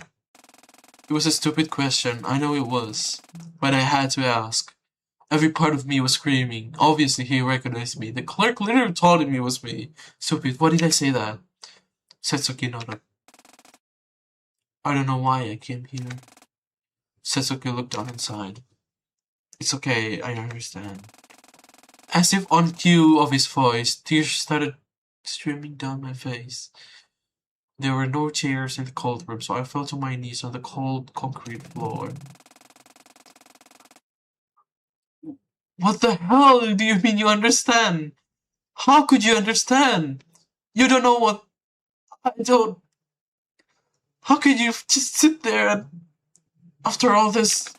Speaker 5: It was a stupid question, I know it was, but I had to ask. Every part of me was screaming. Obviously he recognized me. The clerk literally told him it was me. Stupid, why did I say that? Satsuki nodded. I don't know why I came here. Satsuki looked down inside. It's okay, I understand. As if on cue of his voice, tears started streaming down my face. There were no chairs in the cold room, so I fell to my knees on the cold concrete floor. What the hell do you mean you understand? How could you understand? You don't know what I don't. How could you just sit there and after all this?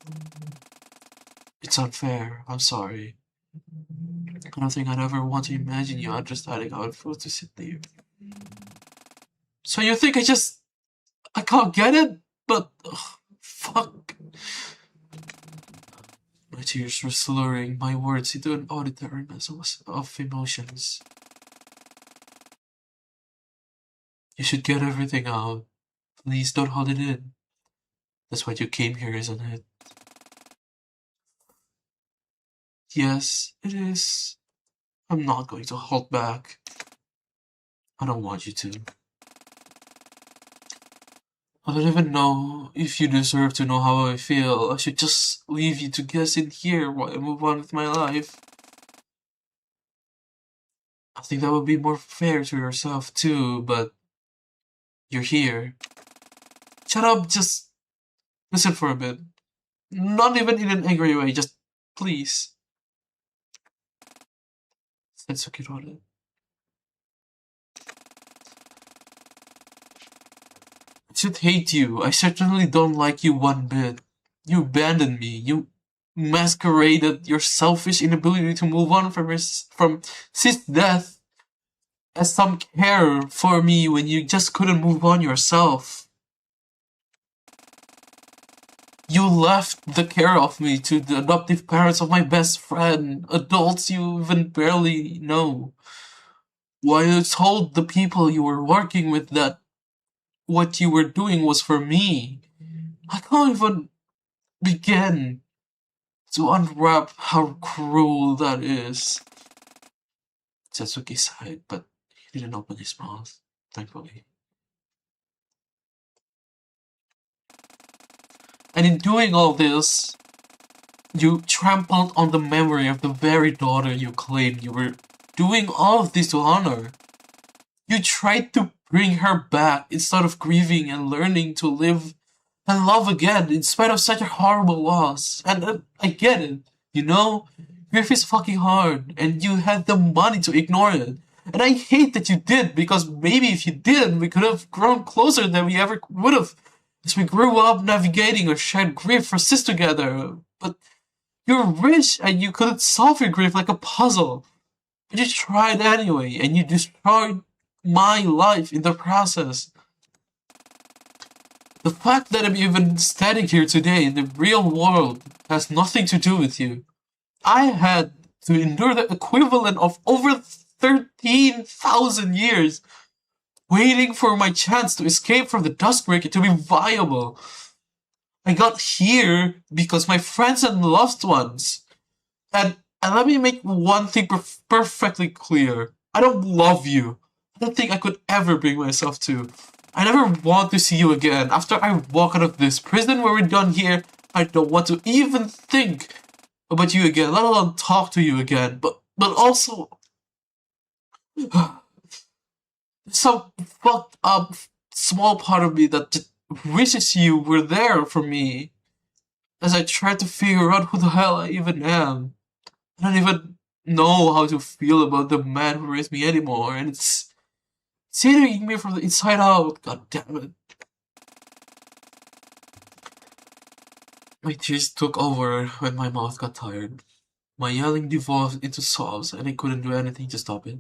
Speaker 5: It's unfair. I'm sorry. I don't think I'd ever want to imagine you understanding how it feels to sit there. So you think I can't get it? But, fuck. My tears were slurring my words into an auditory mess of emotions. You should get everything out. Please don't hold it in. That's what you came here, isn't it? Yes, it is. I'm not going to hold back. I don't want you to. I don't even know if you deserve to know how I feel. I should just leave you to guess in here while I move on with my life. I think that would be more fair to yourself too, but you're here. Shut up, just listen for a bit. Not even in an angry way, just please. Satsuki nodded. I should hate you. I certainly don't like you one bit. You abandoned me. You masqueraded your selfish inability to move on from Sis' death as some care for me when you just couldn't move on yourself. You left the care of me to the adoptive parents of my best friend, adults you even barely know. While you told the people you were working with that what you were doing was for me. I can't even begin to unwrap how cruel that is. Satsuki sighed, but he didn't open his mouth, thankfully. And in doing all this, you trampled on the memory of the very daughter you claimed you were doing all of this to honor. You tried to bring her back instead of grieving and learning to live and love again in spite of such a horrible loss. And I get it, you know? Grief is fucking hard, and you had the money to ignore it. And I hate that you did, because maybe if you didn't, we could have grown closer than we ever would have. As we grew up navigating our shared grief for sis together. But you're rich and you couldn't solve your grief like a puzzle. But you tried anyway, and you destroyed my life in the process. The fact that I'm even standing here today in the real world has nothing to do with you. I had to endure the equivalent of over 13,000 years waiting for my chance to escape from the Duskbreaker to be viable. I got here because my friends and loved ones. And let me make one thing perfectly clear. I don't love you. I don't think I could ever bring myself to. I never want to see you again. After I walk out of this prison where we're done here, I don't want to even think about you again, let alone talk to you again. But also, some fucked up small part of me that just wishes you were there for me as I try to figure out who the hell I even am. I don't even know how to feel about the man who raised me anymore, and it's eating me from the inside out. God damn it. My tears took over when my mouth got tired. My yelling devolved into sobs, and I couldn't do anything to stop it.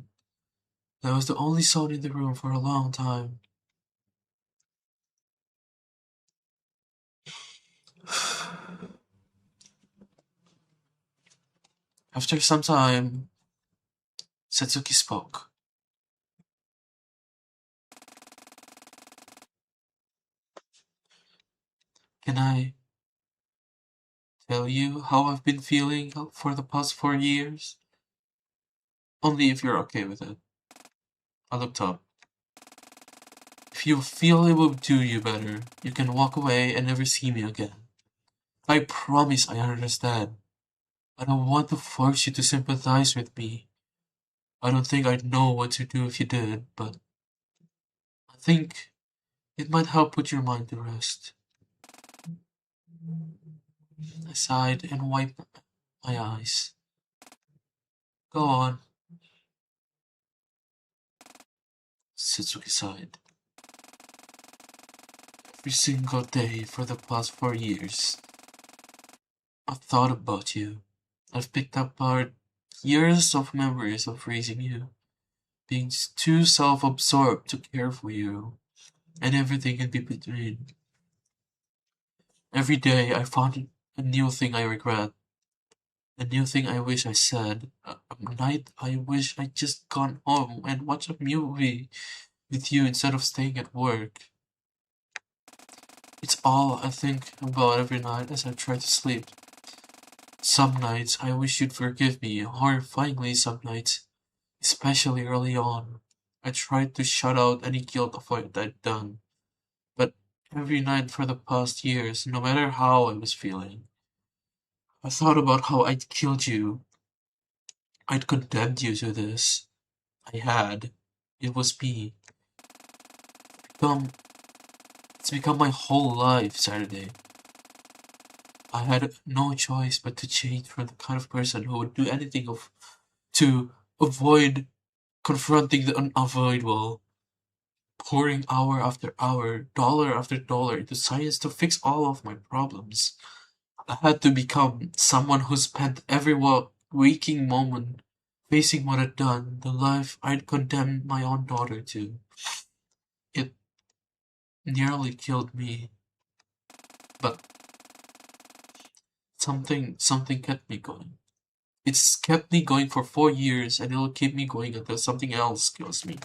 Speaker 5: That was the only sound in the room for a long time. After some time, Satsuki spoke. Can I tell you how I've been feeling for the past 4 years? Only if you're okay with it. I looked up. If you feel it will do you better, you can walk away and never see me again. I promise I understand. I don't want to force you to sympathize with me. I don't think I'd know what to do if you did, but I think it might help put your mind to rest. I sighed and wiped my eyes. Go on, Satsuki sighed. Every single day for the past 4 years, I've thought about you. I've picked apart years of memories of raising you, being too self-absorbed to care for you, and everything in between. Every day I found a new thing I regret, a new thing I wish I said, a night I wish I'd just gone home and watched a movie with you instead of staying at work. It's all I think about every night as I try to sleep. Some nights I wish you'd forgive me, horrifyingly some nights, especially early on. I tried to shut out any guilt of what I'd done, but every night for the past years, no matter how I was feeling, I thought about how I'd killed you. I'd condemned you to this. I had. It was me. Become, it's become my whole life, Saturday. I had no choice but to change from the kind of person who would do anything to avoid confronting the unavoidable, pouring hour after hour, dollar after dollar into science to fix all of my problems. I had to become someone who spent every waking moment facing what I'd done, the life I'd condemned my own daughter to. It nearly killed me, but something kept me going. It's kept me going for 4 years, and it'll keep me going until something else kills me.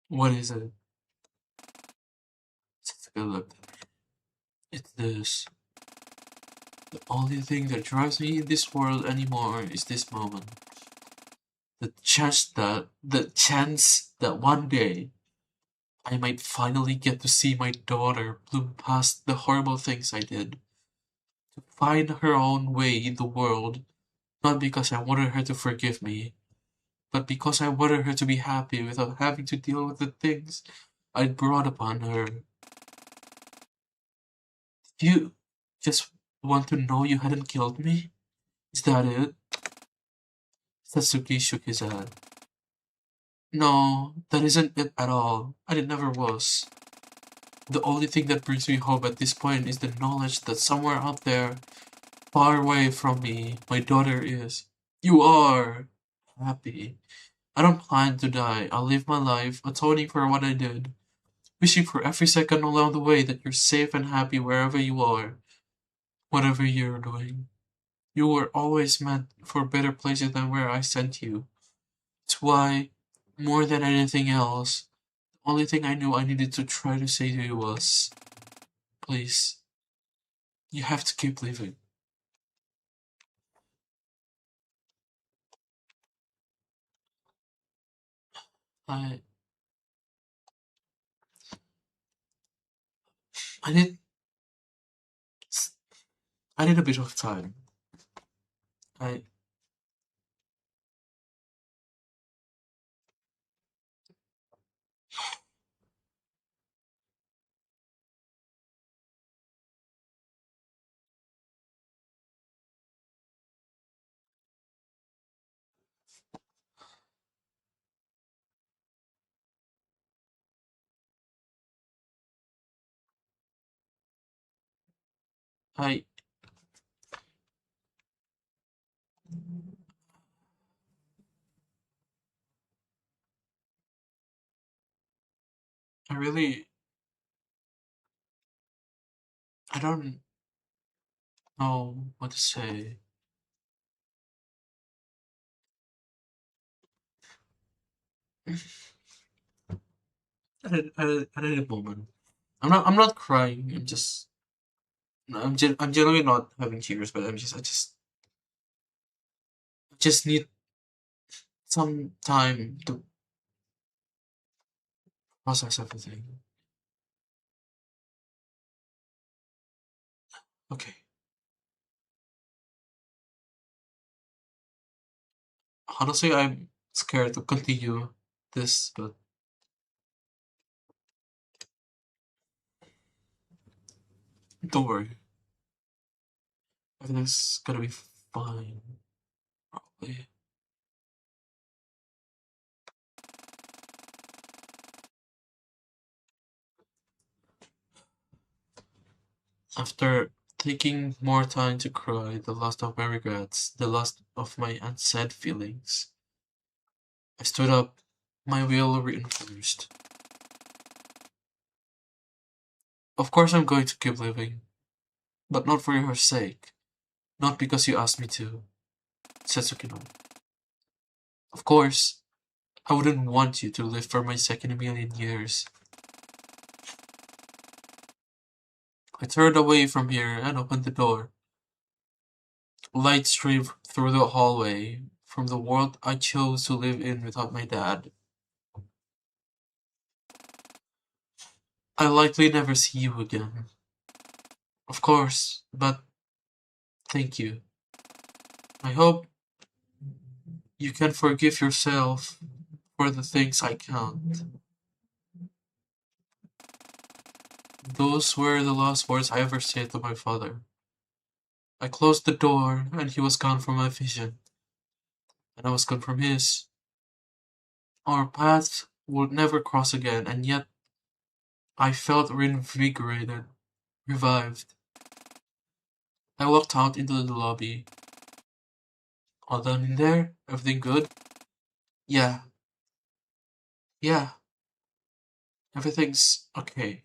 Speaker 5: What is it? Jessica looked at me. It's this. The only thing that drives me in this world anymore is this moment. The chance that one day I might finally get to see my daughter bloom past the horrible things I did. To find her own way in the world, not because I wanted her to forgive me, but because I wanted her to be happy without having to deal with the things I'd brought upon her. You just want to know you hadn't killed me? Is that it? Satsuki shook his head. No, that isn't it at all, and it never was. The only thing that brings me hope at this point is the knowledge that somewhere out there, far away from me, my daughter is. You are happy. I don't plan to die. I'll live my life, atoning for what I did, wishing for every second along the way that you're safe and happy wherever you are, whatever you're doing. You were always meant for better places than where I sent you. It's why, more than anything else, the only thing I knew I needed to try to say to you was, please, you have to keep living. I I need I need a bit of time. I I I really I don't know what to say. I need a moment. I'm not crying. I'm generally not having tears, but I just need some time to process everything. Okay. honestly, I'm scared to continue this, but don't worry. Everything's gonna be fine, probably. After taking more time to cry, the last of my regrets, the last of my unsaid feelings, I stood up, my will reinforced. Of course I'm going to keep living, but not for your sake. Not because you asked me to, Satsuki no. Of course, I wouldn't want you to live for my second million years. I turned away from here and opened the door. Light streamed through the hallway from the world I chose to live in without my dad. I'll likely never see you again. Of course, but thank you. I hope you can forgive yourself for the things I can't. Those were the last words I ever said to my father. I closed the door and he was gone from my vision, and I was gone from his. Our paths would never cross again, and yet I felt reinvigorated, revived. I walked out into the lobby. All done in there? Everything good? Yeah. Yeah. Everything's okay.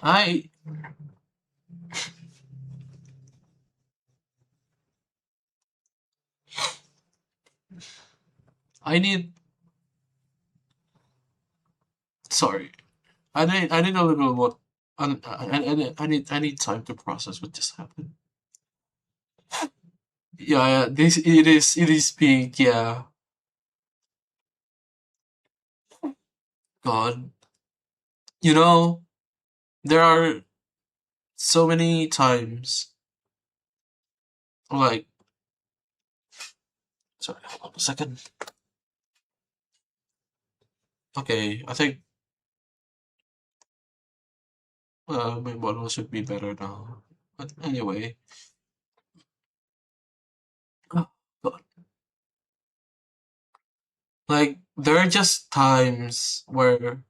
Speaker 5: I I need sorry. I need a little what I need time to process what just happened. Yeah, this it is big, yeah. God. You know, there are so many times like sorry, hold on a second. Okay, I think my bottle should be better now. But anyway. Oh, God. Like there are just times where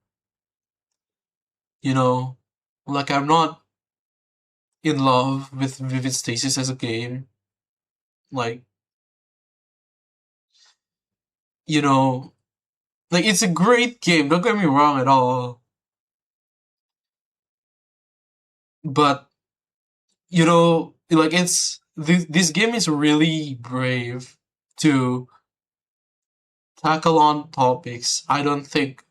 Speaker 5: you know, like I'm not in love with Vivid Stasis as a game. Like, you know, like it's a great game, don't get me wrong at all. But, you know, like this game is really brave to tackle on topics I don't think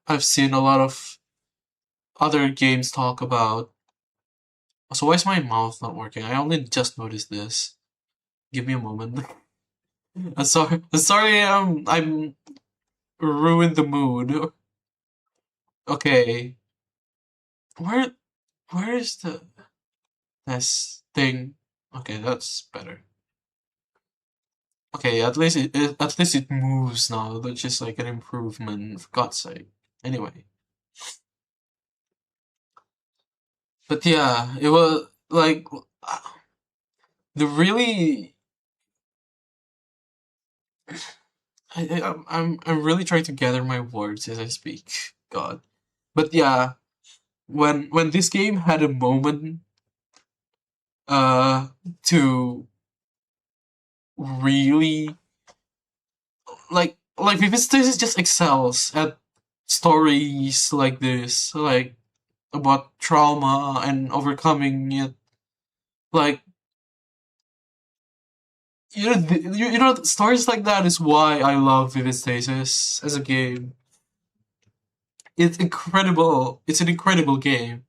Speaker 5: I've seen a lot of other games talk about. So why is my mouth not working? I only just noticed this. Give me a moment. I'm sorry. I'm sorry. I'm ruined the mood. Okay. Where where is the this thing? Okay, that's better. Okay, at least it moves now. That's just like an improvement, for God's sake. Anyway, but yeah, it was like the really. I'm really trying to gather my words as I speak. God, but yeah, when this game had a moment, uh, to really like Vivistus just excels at stories like this, like about trauma and overcoming it. Like you know stories like that is why I love Vivid Stasis as a game. It's incredible. It's an incredible game.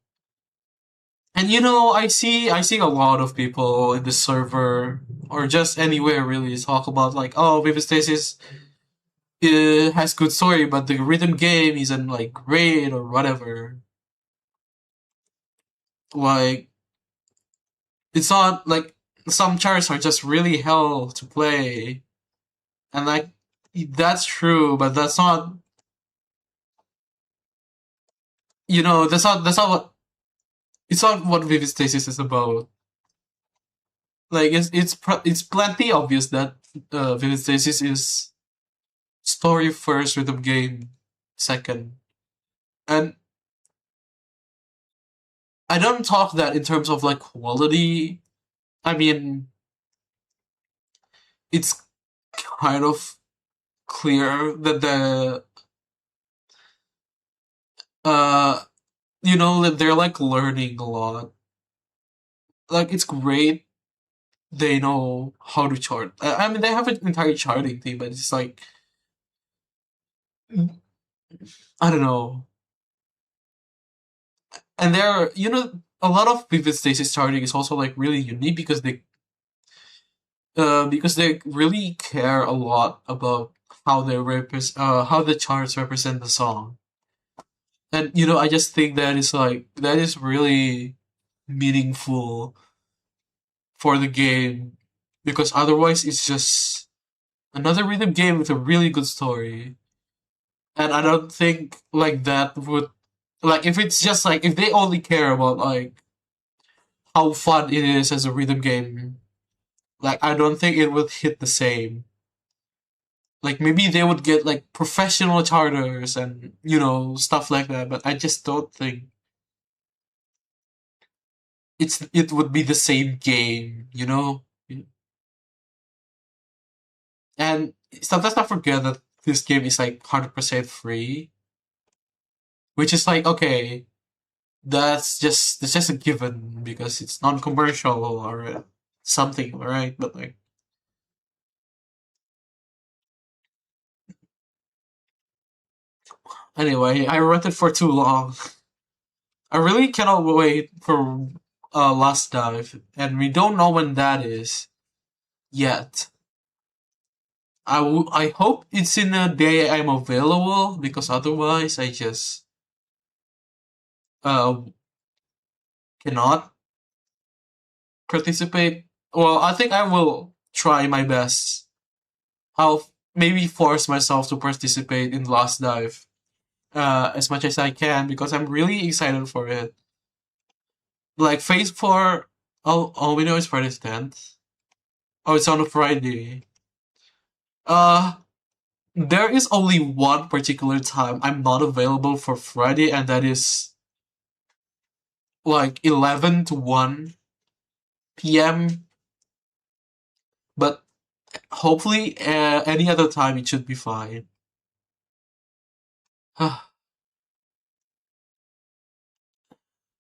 Speaker 5: And you know, I see a lot of people in the server or just anywhere really talk about like, oh, Vivid Stasis has good story, but the rhythm game isn't like great or whatever. Like, it's not like some charts are just really hell to play, and like that's true, but that's not. That's not what it's not what Vivid Stasis is about. Like it's plenty obvious that Vivid Stasis is story first, rhythm game second, and I don't talk that in terms of like quality. I mean, it's kind of clear that uh that they're like learning a lot. Like it's great they know how to chart. I mean, they have an entire charting thing, but it's like I don't know. And there are, a lot of Vivid Stasis charting is also like really unique because they really care a lot about how the charts represent the song. And I just think that is really meaningful for the game, because otherwise it's just another rhythm game with a really good story. And I don't think like that would, like, if it's just like if they only care about like how fun it is as a rhythm game, like I don't think it would hit the same. Like maybe they would get like professional charters and stuff like that, but I just don't think it would be the same game. And sometimes I forget that this game is like 100% free, which is like, okay, that's just a given because it's non-commercial or something, right? But like, anyway, I rented for too long. I really cannot wait for Last Dive, and we don't know when that is yet. I hope it's in a day I'm available, because otherwise I just uh cannot participate. Well, I think I will try my best. I'll maybe force myself to participate in Last Dive as much as I can, because I'm really excited for it. Like Phase 4, all we know is Friday the 10th. Oh, it's on a Friday. Uh, there is only one particular time I'm not available for Friday, and that is like 11 to 1 p.m. But hopefully, any other time it should be fine.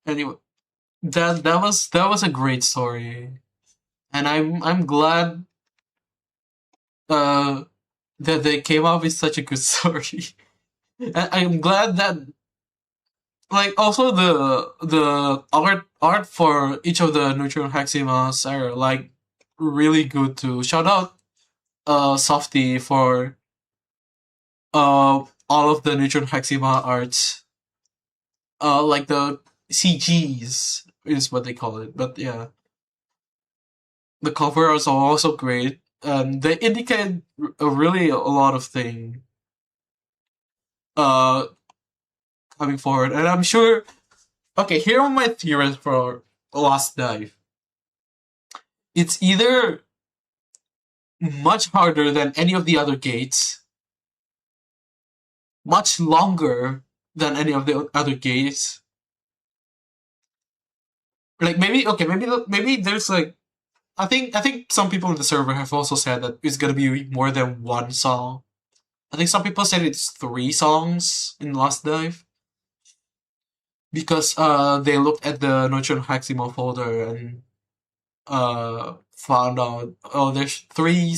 Speaker 5: Anyway, that was a great story, and I'm glad uh that they came up with such a good story. I'm glad that, like, also the art for each of the neutron heximas are like really good too. Shout out Softy for all of the neutron hexima arts. Like the CGs is what they call it. But yeah, the covers are also great. They indicate really a lot of things uh coming forward, and I'm sure. Okay, here are my theories for Last Dive. It's either much harder than any of the other gates, much longer than any of the other gates. Like maybe, okay, maybe there's like, I think some people in the server have also said that it's gonna be more than one song. I think some people said it's 3 songs in Last Dive, because they looked at the Neutron Heximo folder and found out, oh, there's 3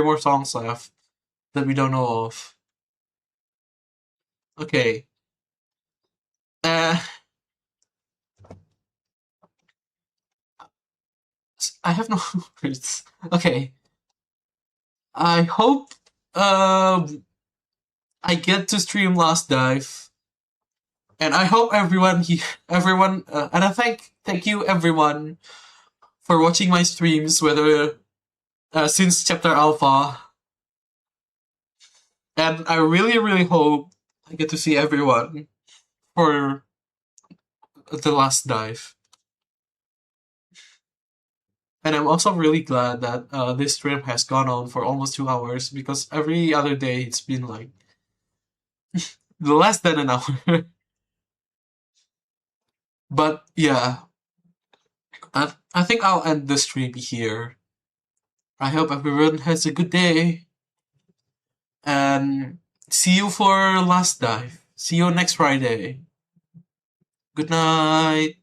Speaker 5: more songs left that we don't know of. Okay. Uh I have no words. Okay. I hope I get to stream Last Dive, and I hope everyone and I thank you everyone for watching my streams, whether since Chapter Alpha, and I really hope I get to see everyone for the Last Dive. And I'm also really glad that this stream has gone on for almost 2 hours, because every other day it's been like less than an hour. But yeah, I think I'll end the stream here. I hope everyone has a good day, and see you for Last Dive. See you next Friday. Good night.